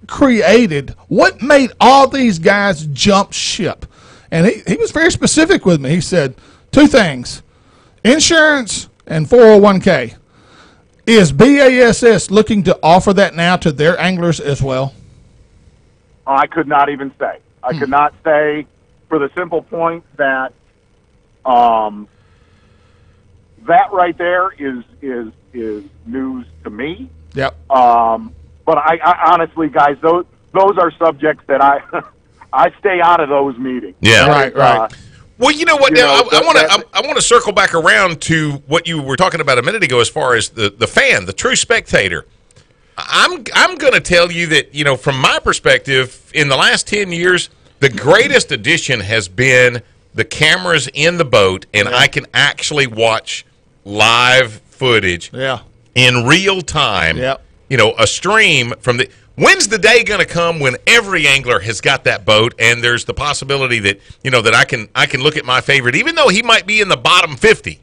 made all these guys jump ship? And he was very specific with me. He said, two things, insurance and 401k. Is BASS looking to offer that now to their anglers as well? I could not even say. I could not say, for the simple point that that right there is news to me. Yep. But I honestly, guys, those are subjects that I stay out of those meetings. Yeah. Right. Well, you know what? I want to circle back around to what you were talking about a minute ago, as far as the fan, the true spectator. I'm going to tell you that, you know, from my perspective, in the last 10 years, the greatest addition has been the cameras in the boat, and I can actually watch live footage in real time. Yep. You know, a stream from the. When's the day going to come when every angler has got that boat, and there's the possibility that, you know, that I can look at my favorite, even though he might be in the bottom 50?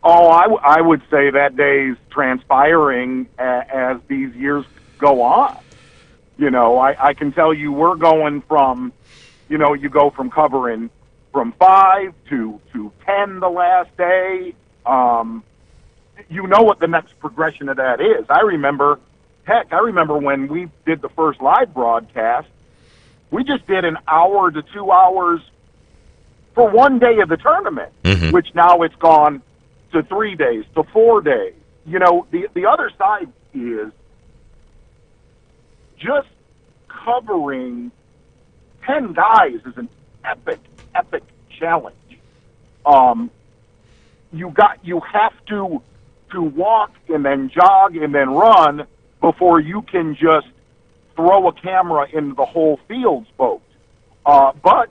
Oh, I would say that day's transpiring as these years go on. You know, I can tell you we're going from, you know, you go from covering from 5 to 10 the last day. You know what the next progression of that is. I remember when we did the first live broadcast, we just did an hour to 2 hours for one day of the tournament, which now it's gone to 3 days, to 4 days. You know, the other side is just covering 10 guys is an epic challenge. You have to walk and then jog and then run before you can just throw a camera into the whole field's boat. But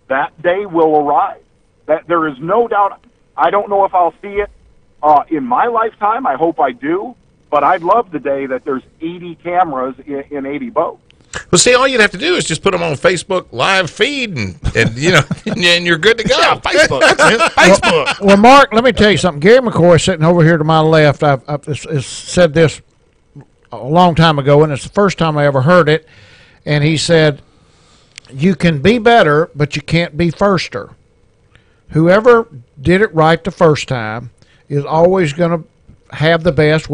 that day will arrive. That there is no doubt. I don't know if I'll see it in my lifetime. I hope I do. But I'd love the day that there's 80 cameras in 80 boats. Well, see, all you'd have to do is just put them on Facebook live feed, and you know, and you're good to go. Yeah, Facebook. That's it. Facebook. Well, Mark, let me tell you something. Gary McCoy, sitting over here to my left, I've said this a long time ago, and it's the first time I ever heard it. And he said, "You can be better, but you can't be firster. Whoever did it right the first time is always going to have the best,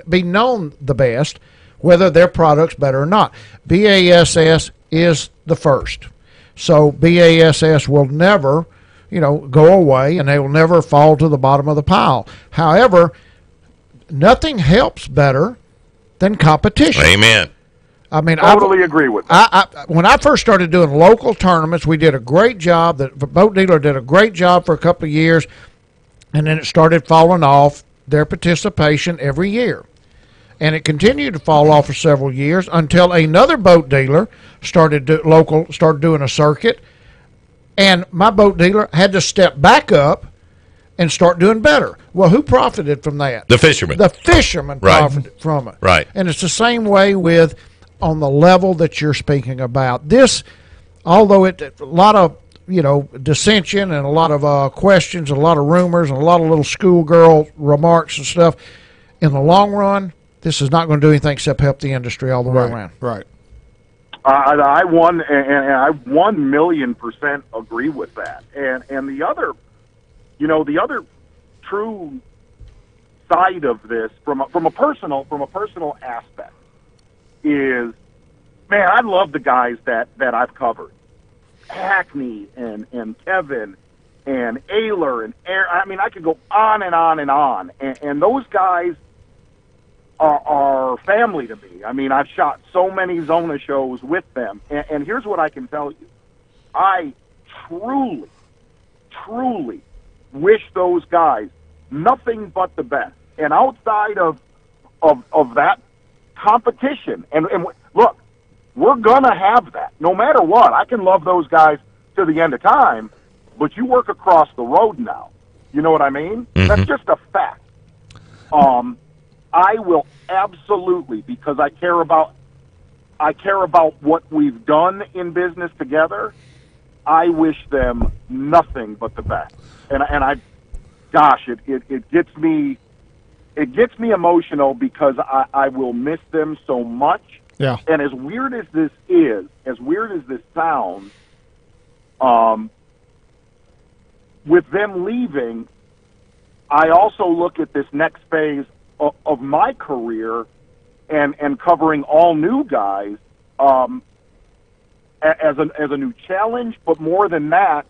be known the best, whether their product's better or not. BASS is the first. So BASS will never, go away, and they will never fall to the bottom of the pile. However, nothing helps better than competition. Amen. Totally agree with that. When I first started doing local tournaments, we did a great job. The boat dealer did a great job for a couple of years, and then it started falling off, their participation every year. And it continued to fall off for several years until another boat dealer started doing a circuit, and my boat dealer had to step back up and start doing better. Well, who profited from that? The fishermen. The fishermen Right. profited from it. Right. And it's the same way with on the level that you're speaking about. This, although a lot of dissension and a lot of questions and a lot of rumors and a lot of little schoolgirl remarks and stuff, in the long run, this is not going to do anything except help the industry all the way around. Right. I 1,000,000% agree with that. And the other, the other true side of this from a personal aspect is, man, I love the guys that I've covered, Hackney and Kevin and Ayler and Aaron. I mean, I could go on and on and on. And those guys are family to me. I mean, I've shot so many Zona shows with them, and here's what I can tell you. I truly, truly wish those guys nothing but the best. And outside of that competition, and look, we're going to have that. No matter what, I can love those guys to the end of time, but you work across the road now. You know what I mean? Mm-hmm. That's just a fact. I will absolutely, because I care about what we've done in business together. I wish them nothing but the best. And it gets me emotional because I will miss them so much. Yeah. And as weird as this sounds, with them leaving, I also look at this next phase of my career and covering all new guys as a new challenge, but more than that,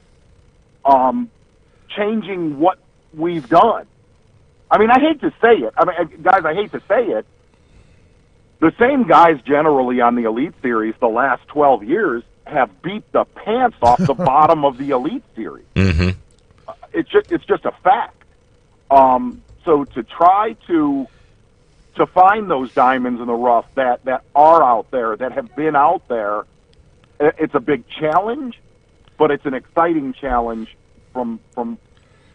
changing what we've done. I mean, I hate to say it. I mean, guys, I hate to say it. The same guys generally on the Elite Series the last 12 years have beat the pants off the bottom of the Elite Series. Mm-hmm. It's just a fact. So to try to find those diamonds in the rough that are out there, that have been out there, it's a big challenge, but it's an exciting challenge from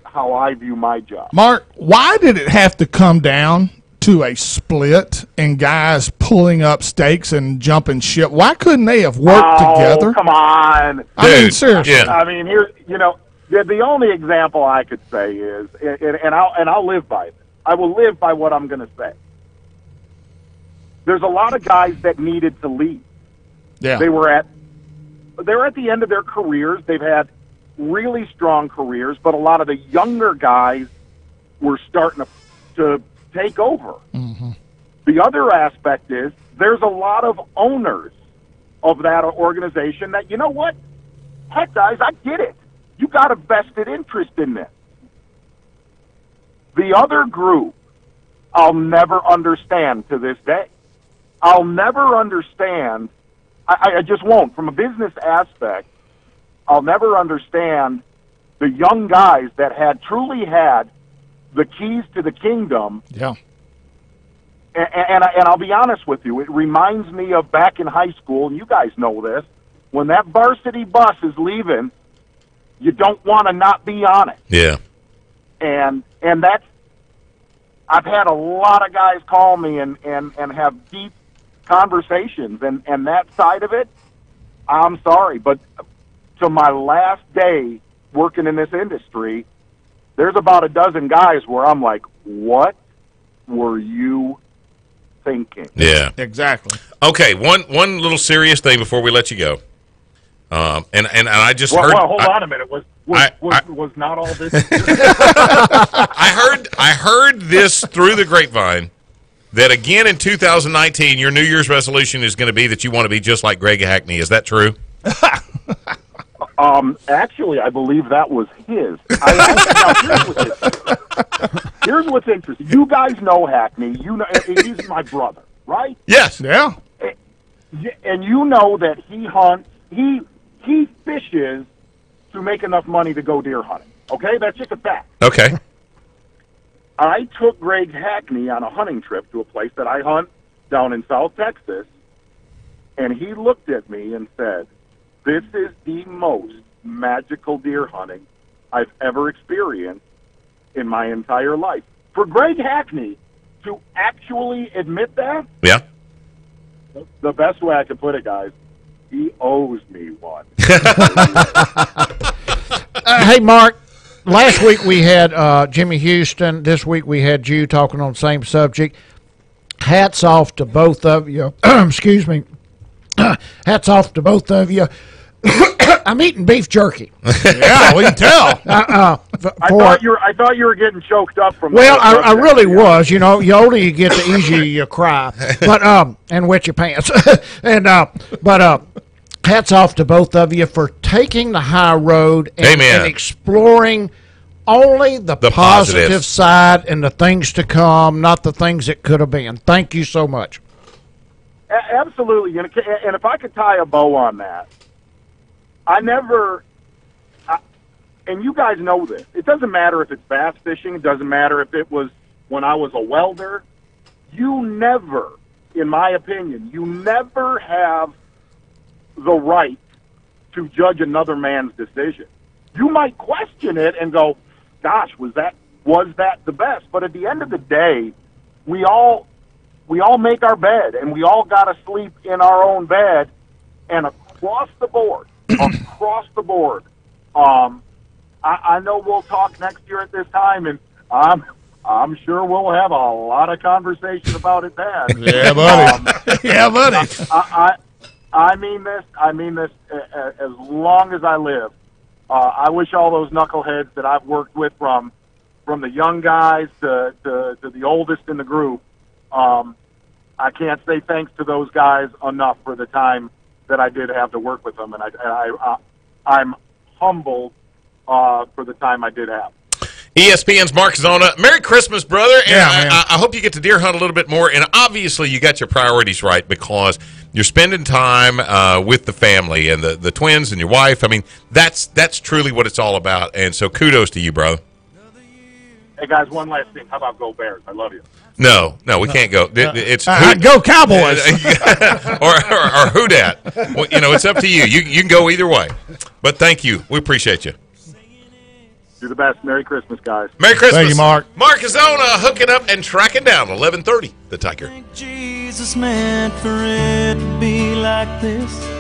how I view my job. Mark, why did it have to come down to a split and guys pulling up stakes and jumping ship? Why couldn't they have worked together? Come on. I mean, seriously. Yeah. I mean, here, the only example I could say is, and I'll live by this. I will live by what I'm going to say. There's a lot of guys that needed to leave. Yeah. They're at the end of their careers. They've had really strong careers, but a lot of the younger guys were starting to take over. Mm-hmm. The other aspect is there's a lot of owners of that organization that, you know what? Heck, guys, I get it. You got a vested interest in this. The other group, I'll never understand to this day. I'll never understand. I just won't. From a business aspect, I'll never understand the young guys that truly had the keys to the kingdom. Yeah. And I'll be honest with you, it reminds me of back in high school, and you guys know this, when that varsity bus is leaving, you don't want to not be on it. Yeah. And that's, I've had a lot of guys call me and have deep conversations, and that side of it, I'm sorry, but to my last day working in this industry, there's about a dozen guys where I'm like, what were you thinking? Yeah. Exactly. Okay, one little serious thing before we let you go. And I just heard. Well, hold on a minute. Was not all this? I heard this through the grapevine that again in 2019 your New Year's resolution is going to be that you want to be just like Greg Hackney. Is that true? Actually, I believe that was his. Here's what's interesting. You guys know Hackney. You know he's my brother, right? Yes. Yeah. And you know that he hunts. He fishes to make enough money to go deer hunting. Okay, that's just a fact. Okay. I took Greg Hackney on a hunting trip to a place that I hunt down in South Texas, and he looked at me and said, "This is the most magical deer hunting I've ever experienced in my entire life." For Greg Hackney to actually admit that, Yeah. the best way I could put it, guys, he owes me one. Hey, Mark. Last week we had Jimmy Houston. This week we had you talking on the same subject. Hats off to both of you. Excuse me. Hats off to both of you. I'm eating beef jerky. Yeah, we can tell. I thought you were getting choked up from. Well, I really was. You know, the older you get, the easier you cry. But and wet your pants. But hats off to both of you for taking the high road and exploring only the positive side and the things to come, not the things that could have been. Thank you so much. Absolutely, and if I could tie a bow on that, and you guys know this, it doesn't matter if it's bass fishing, it doesn't matter if it was when I was a welder, you never, in my opinion, you never have the right to judge another man's decision. You might question it and go, gosh, was that the best? But at the end of the day, we all make our bed, and we all got to sleep in our own bed. And across the board, I know we'll talk next year at this time, and I'm sure we'll have a lot of conversation about it then. Yeah, buddy. Yeah, buddy. I mean this as long as I live. I wish all those knuckleheads that I've worked with, from the young guys to the oldest in the group, I can't say thanks to those guys enough for the time that I did have to work with them, and I'm humbled for the time I did have. ESPN's Mark Zona. Merry Christmas, brother. And Yeah, I hope you get to deer hunt a little bit more. And obviously, you got your priorities right, because you're spending time with the family and the twins and your wife. I mean, that's truly what it's all about. And so kudos to you, brother. Hey, guys, one last thing. How about Go Bears? I love you. No, we can't go. It's Go Cowboys. or who dat? Well, it's up to you. You can go either way. But thank you. We appreciate you. You're the best. Merry Christmas, guys. Merry Christmas. Thank you, Mark. Mark Zona hooking up and tracking down 11:30. The Tiger. Jesus meant for it to be like this.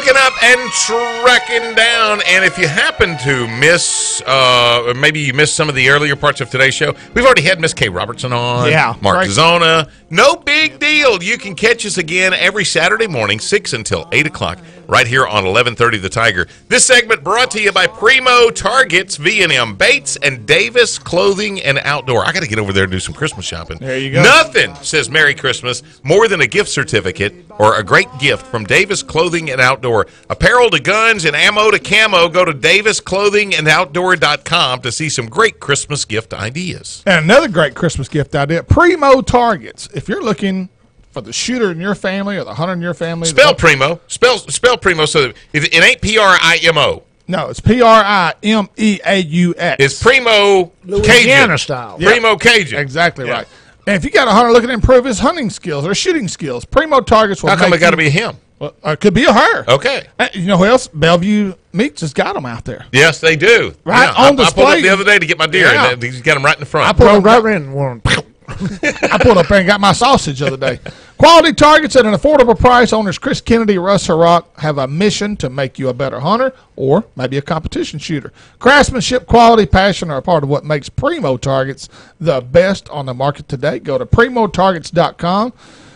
Hooking up and tracking down. And if you happen to miss, or maybe you missed some of the earlier parts of today's show, we've already had Miss Kay Robertson on. Yeah, Mark right. Zona. No big deal. You can catch us again every Saturday morning, 6 until 8 o'clock, right here on 1130 The Tiger. This segment brought to you by Primo Targets, V&M Bates, and Davis Clothing and Outdoor. I got to get over there and do some Christmas shopping. There you go. Nothing says Merry Christmas more than a gift certificate or a great gift from Davis Clothing and Outdoor. Apparel to guns and ammo to camo. Go to davisclothingandoutdoor.com to see some great Christmas gift ideas. And another great Christmas gift idea, Primo Targets. If you're looking for the shooter in your family or the hunter in your family. Spell Primo. Spell Primo so that it ain't Primo. No, it's Primeaux. It's Primo Louisiana Cajun. style. Primo Cajun. Exactly Yeah. right. And if you got a hunter looking to improve his hunting skills or shooting skills, Primo Targets will How come make it got to you- be him? Well, it could be a her. Okay. You know who else? Bellevue Meats has got them out there. Yes, they do. Right, Yeah, on I pulled display. up the other day to get my deer, Yeah. and he's got them right in the front. I pulled Well, up right in one. I pulled up there and got my sausage the other day. Quality targets at an affordable price. Owners Chris Kennedy, Russ Herrock have a mission to make you a better hunter or maybe a competition shooter. Craftsmanship, quality, passion are a part of what makes Primo Targets the best on the market today. Go to PrimoTargets.com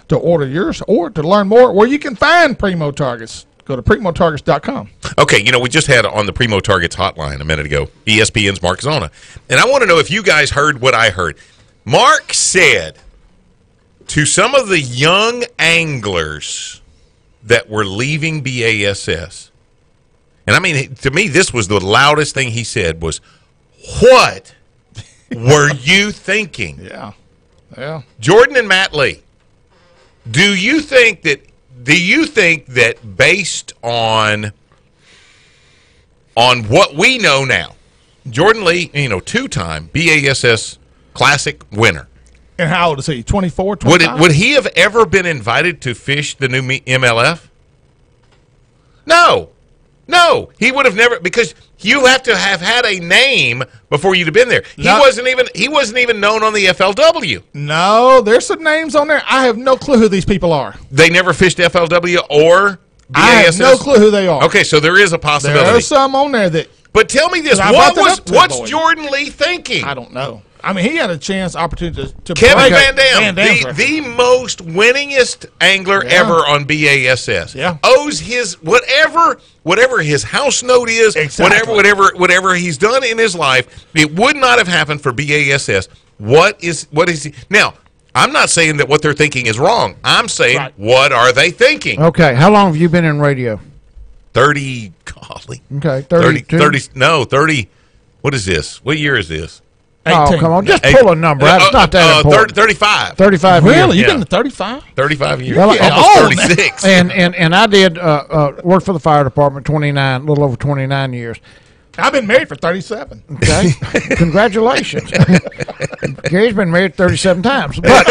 to order yours or to learn more where you can find Primo Targets. Go to PrimoTargets.com. Okay, we just had on the Primo Targets hotline a minute ago, ESPN's Mark Zona. And I want to know if you guys heard what I heard. Mark said to some of the young anglers that were leaving BASS, and I mean, to me, this was the loudest thing he said was, what were you thinking? Yeah. Yeah. Jordan and Matt Lee, do you think that based on what we know now, Jordan Lee, two-time BASS Classic winner. And how old is he? 24, 25? Would he have ever been invited to fish the new MLF? No, he would have never, because you have to have had a name before you'd have been there. He wasn't even known on the FLW. No, there's some names on there. I have no clue who these people are. They never fished FLW or BASS. I have no clue who they are. Okay, so there is a possibility. There are some on there that. But tell me this: I brought that up to what's the boys. Jordan Lee thinking? I don't know. I mean, he had a opportunity to Kevin break Van Dam, Dam's the most winningest angler ever on BASS, owes his whatever his house note is, Exactly. whatever he's done in his life. It would not have happened for BASS. What is he now? I'm not saying that what they're thinking is wrong. I'm saying what are they thinking? Okay, how long have you been in radio? 30, golly. Okay, 30. What is this? What year is this? 18. Oh, come on. Just pull a number out. It's not that important. 35. 35 Really? years. You've been to 35? 35 years. Well, Almost 36. And I did work for the fire department a little over 29 years. I've been married for 37. Okay. Congratulations. Gary's been married 37 times. But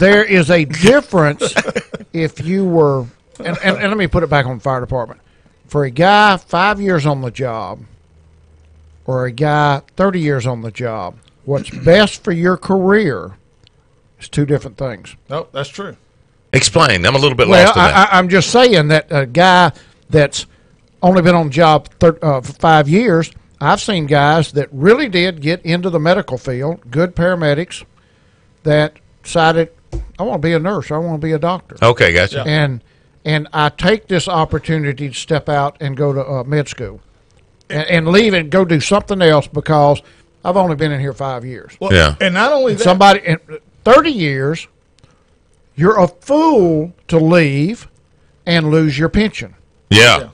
there is a difference if you were, and let me put it back on the fire department. For a guy 5 years on the job or a guy 30 years on the job, what's best for your career is two different things. Nope, that's true. Explain. I'm a little bit Well, lost in that. I'm just saying that a guy that's only been on the job for 5 years, I've seen guys that really did get into the medical field, good paramedics, that decided, I want to be a nurse, I want to be a doctor. Okay, gotcha. And I take this opportunity to step out and go to med school and leave and go do something else because I've only been in here 5 years. Well, Yeah. And not only that. Somebody in 30 years, you're a fool to leave and lose your pension. Yeah.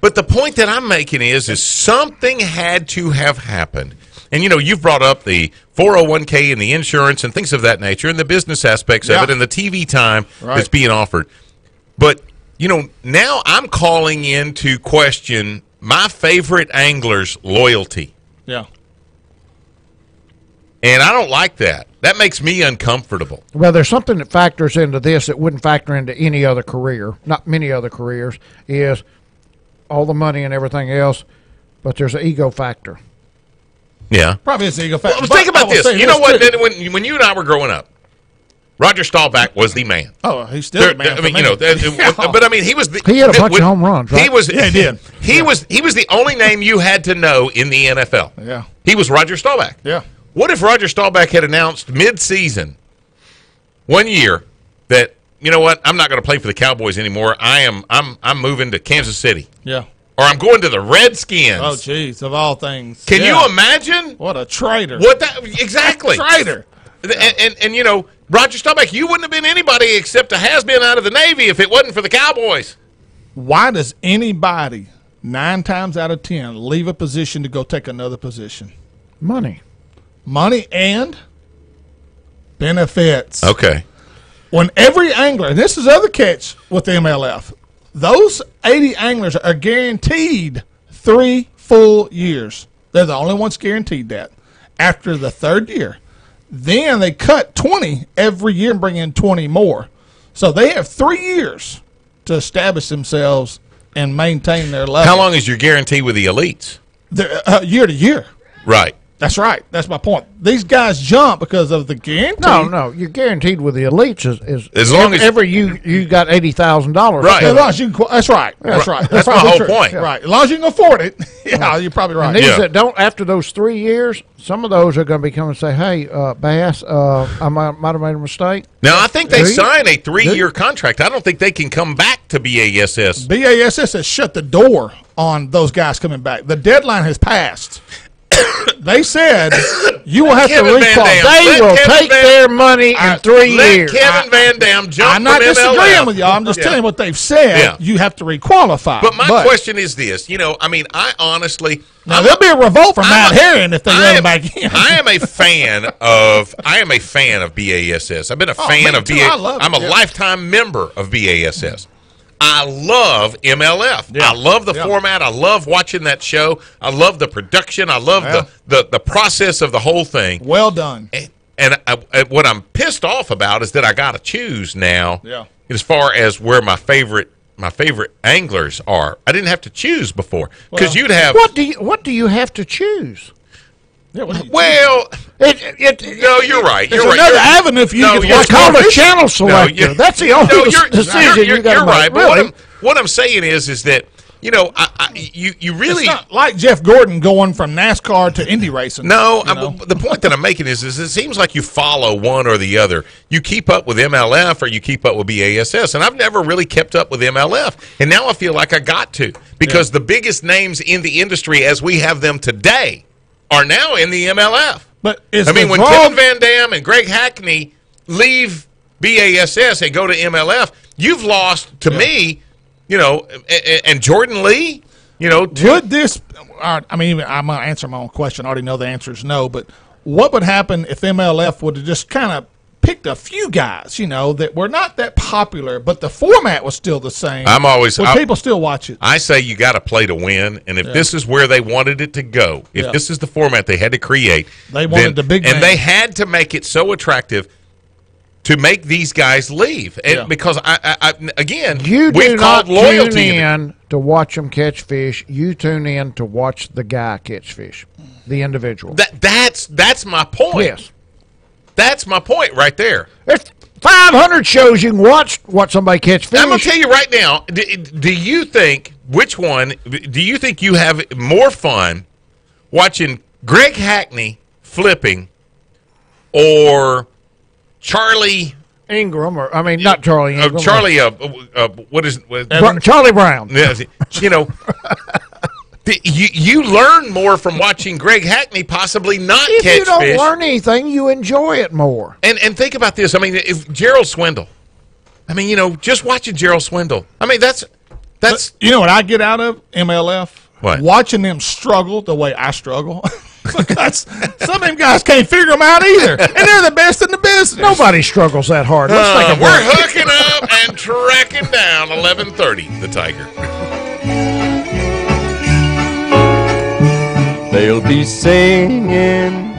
But the point that I'm making is something had to have happened. And, you've brought up the 401k and the insurance and things of that nature and the business aspects of it and the TV time that's being offered. But, now I'm calling into question my favorite angler's loyalty. Yeah. And I don't like that. That makes me uncomfortable. Well, there's something that factors into this that wouldn't factor into any other career, not many other careers, is all the money and everything else, but there's an ego factor. Yeah. Probably it's ego factor. Well, think about this. You know what? When you and I were growing up, Roger Staubach was the man. Oh, he's still the man. I mean, for me. but I mean, he was. He had a bunch of home runs, right? He was. Yeah, he did. He was the only name you had to know in the NFL. Yeah. He was Roger Staubach. Yeah. What if Roger Staubach had announced mid-season, one year, that you know what, I'm not going to play for the Cowboys anymore. I'm moving to Kansas City. Yeah. Or I'm going to the Redskins. Oh, jeez, of all things. Can you imagine? What a traitor. What that exactly? Traitor. And you know, Roger Staubach, you wouldn't have been anybody except a has-been out of the Navy if it wasn't for the Cowboys. Why does anybody 9 times out of 10 leave a position to go take another position? Money And benefits. Okay. When every angler, and this is the other catch with the MLF, those 80 anglers are guaranteed 3 full years. They're the only ones guaranteed that. After the 3rd year, then they cut 20 every year and bring in 20 more. So they have 3 years to establish themselves and maintain their level. How long is your guarantee with the elites? Year to year. Right. That's right. That's my point. These guys jump because of the guarantee. No, you're guaranteed with the elites is as long as every you got $80,000. Right. As long as you can, that's right. That's right. That's my whole point. Right. As long as you can afford it. Yeah, you're probably right. And these that don't, after those 3 years, some of those are going to be coming and say, "Hey, Bass, I might have made a mistake." Now I think they sign a 3-year contract. I don't think they can come back to BASS. BASS has shut the door on those guys coming back. The deadline has passed. They said you will have Kevin to Van recall. Dam. They Let will Kevin take Van- their money in 3 years. Let Kevin Van Dam jump I'm not from disagreeing MLF. with y'all. I'm just telling you what they've said. Yeah. You have to requalify. But my question is this. You know, I mean, I honestly... Now there'll be a revolt from Mount Herring if they let them back in. I am a fan of BASS. I've been a fan me of too. BASS. I love it, I'm a yeah. lifetime member of BASS. I love MLF. Yeah. I love the Yeah. format. I love watching that show. I love the production. I love the process of the whole thing. Well done. And what I'm pissed off about is that I got to choose now. Yeah. As far as where my favorite anglers are, I didn't have to choose before because you'd have. What do you have to choose? Yeah, Well, no, you're right. There's You're right. another You're- avenue if you No, can you're It's called a watch channel selector. That's the only decision you got to You're right. make. But Really. what I'm saying is that you know you really It's not like Jeff Gordon going from NASCAR to Indy racing. no. you know? The point that I'm making is it seems like you follow one or the other. You keep up with MLF or you keep up with BASS, and I've never really kept up with MLF, and now I feel like I got to because the biggest names in the industry as we have them today are now in the MLF. But is I mean, the when draw- Kevin Van Dam and Greg Hackney leave BASS and go to MLF, you've lost to me, you know, and Jordan Lee, you know. would this? I mean, I'm gonna answer my own question. I already know the answer is no. But what would happen if MLF would have just kind of picked a few guys, you know, that were not that popular, but the format was still the same? Would people still watch it? I say you got to play to win, and if this is where they wanted it to go, if this is the format they had to create, They wanted the big and man. they had to make it so attractive to make these guys leave, and because I again, You do we've not called loyalty tune in to watch them catch fish. You tune in to watch the guy catch fish, the individual. That's my point. Yes. That's my point right there. There's 500 shows you can watch somebody catch fish. I'm going to tell you right now, do you think you have more fun watching Greg Hackney flipping or Charlie Ingram, not Charlie Ingram. Charlie, what is Charlie Brown. You know, you learn more from watching Greg Hackney possibly not If catch you don't fish. learn anything, you enjoy it more. And think about this. I mean, if Gerald Swindle. I mean, you know, just watching Gerald Swindle. I mean, that's But you know what I get out of MLF? What? Watching them struggle the way I struggle. Because some of them guys can't figure them out either, and they're the best in the business. Nobody struggles that hard. Let's take a we're break. hooking up and tracking down 11:30 the Tiger. They'll be singing.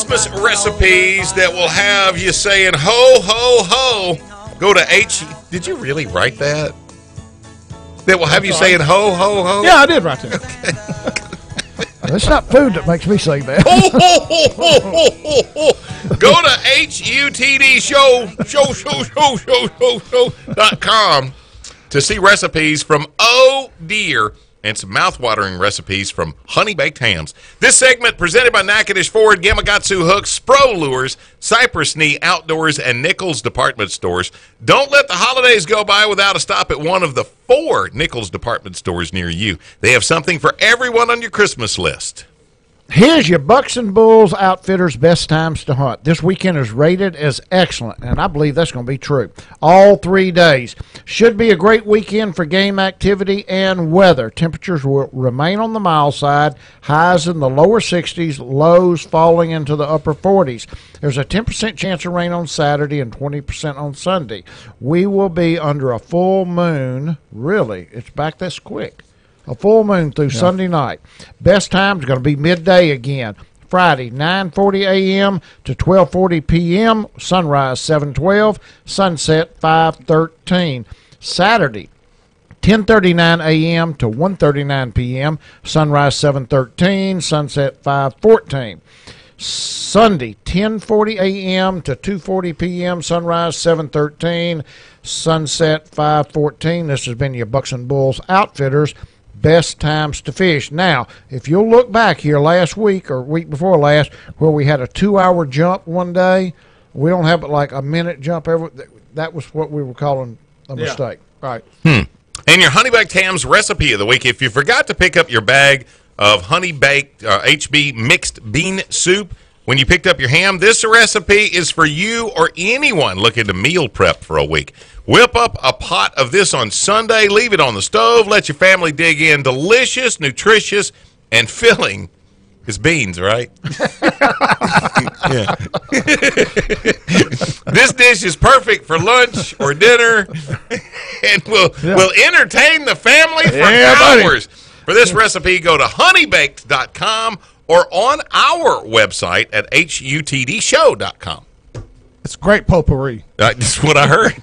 Christmas recipes that will have you saying ho, ho, ho, go to H. Did you really write that? That will have you saying ho, ho, ho? Yeah, I did write that. It's not food that makes me say that. Ho, ho, ho, ho, ho, ho, ho. Go to HUTD.com to see recipes from Oh Dear and some mouth-watering recipes from Honey Baked Hams. This segment presented by Natchitoches Ford, Gamakatsu Hooks, Spro Lures, Cypress Knee Outdoors, and Nichols Department Stores. Don't let the holidays go by without a stop at one of the 4 Nichols Department Stores near you. They have something for everyone on your Christmas list. Here's your Bucks and Bulls Outfitters best times to hunt. This weekend is rated as excellent, and I believe that's going to be true. All 3 days. Should be a great weekend for game activity and weather. Temperatures will remain on the mild side, highs in the lower 60s, lows falling into the upper 40s. There's a 10% chance of rain on Saturday and 20% on Sunday. We will be under a full moon. Really, it's back this quick. A full moon through Sunday night. Best time is going to be midday again. Friday, 9:40 a.m. to 12:40 p.m. Sunrise, 7:12. Sunset, 5:13. Saturday, 10:39 a.m. to 1:39 p.m. Sunrise, 7:13. Sunset, 5:14. Sunday, 10:40 a.m. to 2:40 p.m. Sunrise, 7:13. Sunset, 5:14. This has been your Bucks and Bulls Outfitters best times to fish. Now, if you'll look back here last week or week before last, where we had a 2-hour jump one day, we don't have like a minute jump every. That was what we were calling a mistake. Right. And your Honey Baked Hams recipe of the week. If you forgot to pick up your bag of Honey Baked HB mixed bean soup when you picked up your ham, this recipe is for you or anyone looking to meal prep for a week. Whip up a pot of this on Sunday, leave it on the stove, let your family dig in. Delicious, nutritious, and filling is beans, right? Yeah. This dish is perfect for lunch or dinner and will entertain the family for hours. For this recipe, go to honeybaked.com or on our website at HUTDshow.com. It's great potpourri. That's what I heard.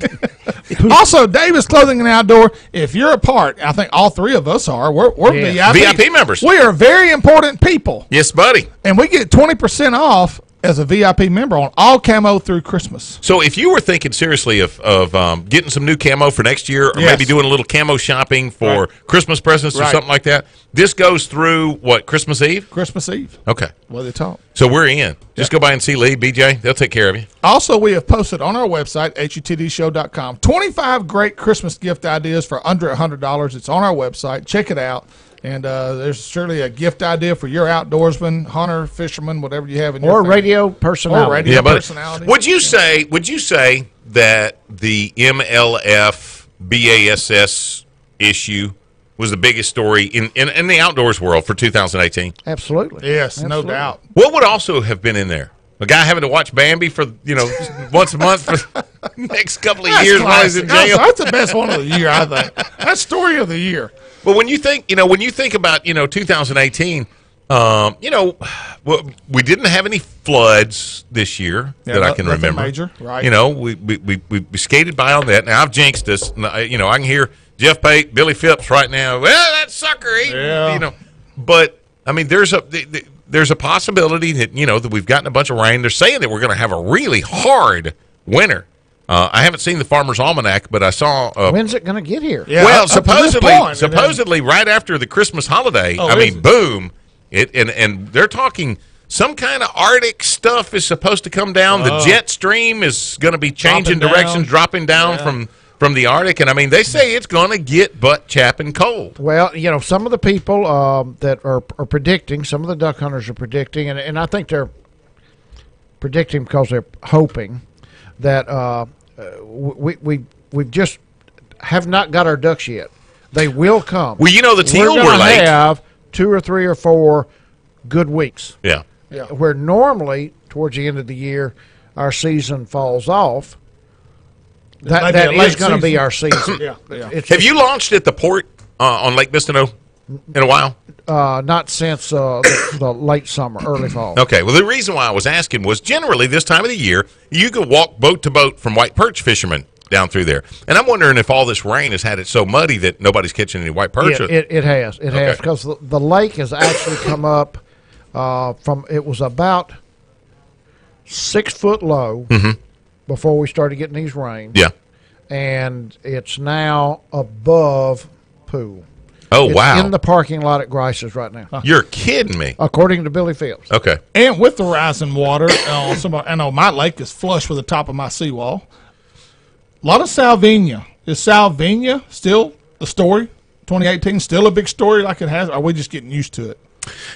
Also, Davis Clothing and Outdoor, if you're a part, I think all 3 of us are, we're VIP members. We are very important people. Yes, buddy. And we get 20% off as a VIP member on all camo through Christmas. So if you were thinking seriously of getting some new camo for next year, or maybe doing a little camo shopping for Christmas presents or something like that, this goes through, what, Christmas Eve? Christmas Eve. Okay. What they talk. So we're in. Just go by and see Lee, BJ. They'll take care of you. Also, we have posted on our website, HUTDshow.com, 25 great Christmas gift ideas for under $100. It's on our website. Check it out. And there's surely a gift idea for your outdoorsman, hunter, fisherman, whatever you have in your family. Radio personality. Or radio personality. Would you say that the MLF BASS issue was the biggest story in the outdoors world for 2018? Absolutely. Yes, no doubt. What would also have been in there? A guy having to watch Bambi for, once a month for the next couple of years while he's in jail. That's the best one of the year, I think. That's story of the year. Well, when you think about 2018, we didn't have any floods this year that I can remember. Major, right? We skated by on that. Now I've jinxed us. I can hear Jeff Pate, Billy Phipps right now. Well, that sucker, But I mean, there's a possibility that that we've gotten a bunch of rain. They're saying that we're going to have a really hard winter. I haven't seen the Farmer's Almanac, but I saw. When's it going to get here? Yeah, well, supposedly right after the Christmas holiday. Boom! And they're talking some kind of Arctic stuff is supposed to come down. The jet stream is going to be changing directions, dropping down from the Arctic, and I mean they say it's going to get butt chapping cold. Well, some of the people that are predicting, some of the duck hunters are predicting, and I think they're predicting because they're hoping that we just have not got our ducks yet. They will come. Well, the teal were late. Have 2 or 3 or 4 good weeks. Yeah. Where normally towards the end of the year our season falls off. That is going to be our season. Yeah. Have you launched at the port on Lake Bistineau? in a while? Not since the late summer, early fall. Okay. Well, the reason why I was asking was generally this time of the year, you could walk boat to boat from white perch fishermen down through there. And I'm wondering if all this rain has had it so muddy that nobody's catching any white perch. It has. It has, because the lake has actually come up from, it was about 6 foot low before we started getting these rains. Yeah. And it's now above pool. Oh, It's wow. in the parking lot at Grice's right now, You're kidding me. according to Billy Phillips. Okay. And with the rising water, I know my lake is flush with the top of my seawall. A lot of salvinia. Is salvinia still the story? 2018 still a big story like it has? Or are we just getting used to it?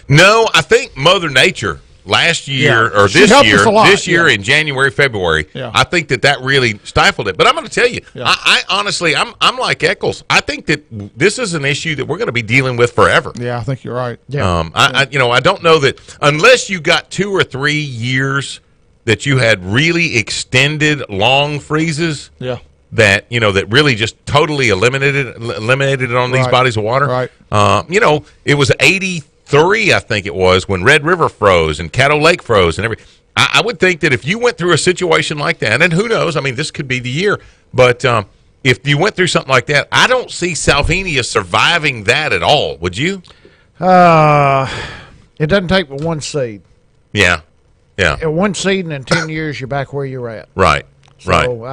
No, I think Mother Nature last year Yeah. or She this helped year, us a lot, in January, February, Yeah. I think that really stifled it. But I'm going to tell you, Yeah. I honestly, I'm like Eccles. I think that this is an issue that we're going to be dealing with forever. Yeah, I think you're right. Yeah. I don't know that unless you got 2 or 3 years that you had really extended long freezes. Yeah. That that really just totally eliminated it on these Right. bodies of water. Right. It was 83, I think it was, when Red River froze and Caddo Lake froze and everything. I would think that if you went through a situation like that, and who knows, I mean, this could be the year, but if you went through something like that, I don't see Salvinia surviving that at all. Would you? It doesn't take but one seed. Yeah. Yeah. And one seed, and in 10 years, you're back where you're at. Right. Right. So,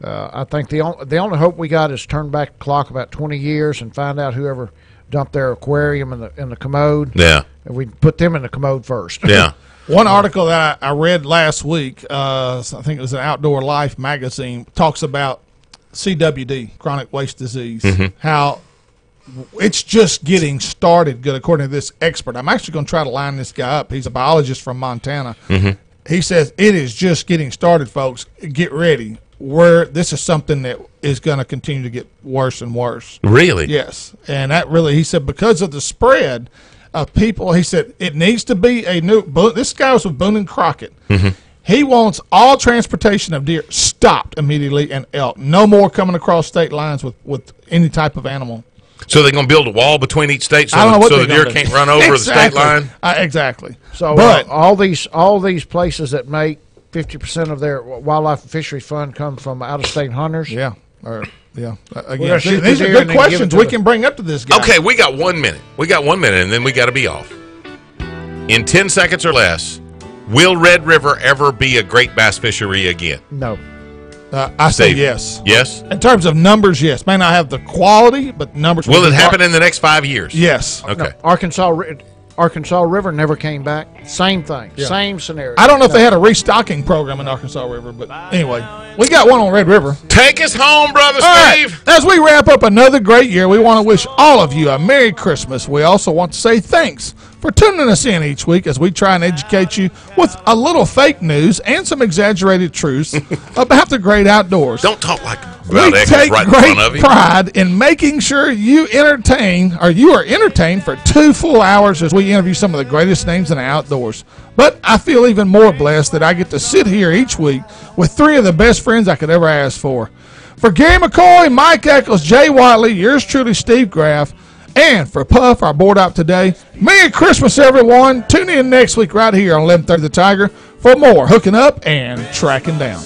I think the only hope we got is turn back the clock about 20 years and find out whoever dumped their aquarium in the commode. Yeah. And we put them in the commode first. Yeah. One article that I read last week, I think it was an Outdoor Life magazine, talks about CWD, chronic waste disease, how it's just getting started good, according to this expert. I'm actually going to try to line this guy up. He's a biologist from Montana. He says it is just getting started, folks. Get ready. This is something that is going to continue to get worse and worse. Really? Yes. And that really, he said, because of the spread of people, he said, it needs to be a new, this guy was with Boone and Crockett. He wants all transportation of deer stopped immediately and elk. No more coming across state lines with any type of animal. So they're going to build a wall between each state so, I don't know what so the they're deer gonna do. can't run over the state line? Exactly. So But- all these places that make 50% of their wildlife and fishery fund come from out-of-state hunters. Yeah. We're Again, gonna shoot the these are deer good and then give it questions to we them. can bring up to this guy. Okay, we got 1 minute. And then we got to be off. In 10 seconds or less, will Red River ever be a great bass fishery again? No. I say Dave. yes. Yes? In terms of numbers, yes. May not have the quality, but numbers. Will be it happen in the next 5 years? Yes. Okay. Arkansas River never came back. Same thing. Yeah. Same scenario. I don't know if they had a restocking program in Arkansas River, but anyway, we got one on Red River. Take us home, Brother All right, Steve. as we wrap up another great year, we want to wish all of you a Merry Christmas. We also want to say thanks for tuning us in each week as we try and educate you with a little fake news and some exaggerated truths about the great outdoors. Don't talk like We about Eccles take right in great front of you. pride in making sure you are entertained for 2 full hours as we interview some of the greatest names in the outdoors. But I feel even more blessed that I get to sit here each week with 3 of the best friends I could ever ask for. For Gary McCoy, Mike Eccles, Jay Watley, yours truly, Steve Graff, and for Puff, our board op today, Merry Christmas, everyone. Tune in next week right here on 1130 The Tiger for more hooking up and tracking down.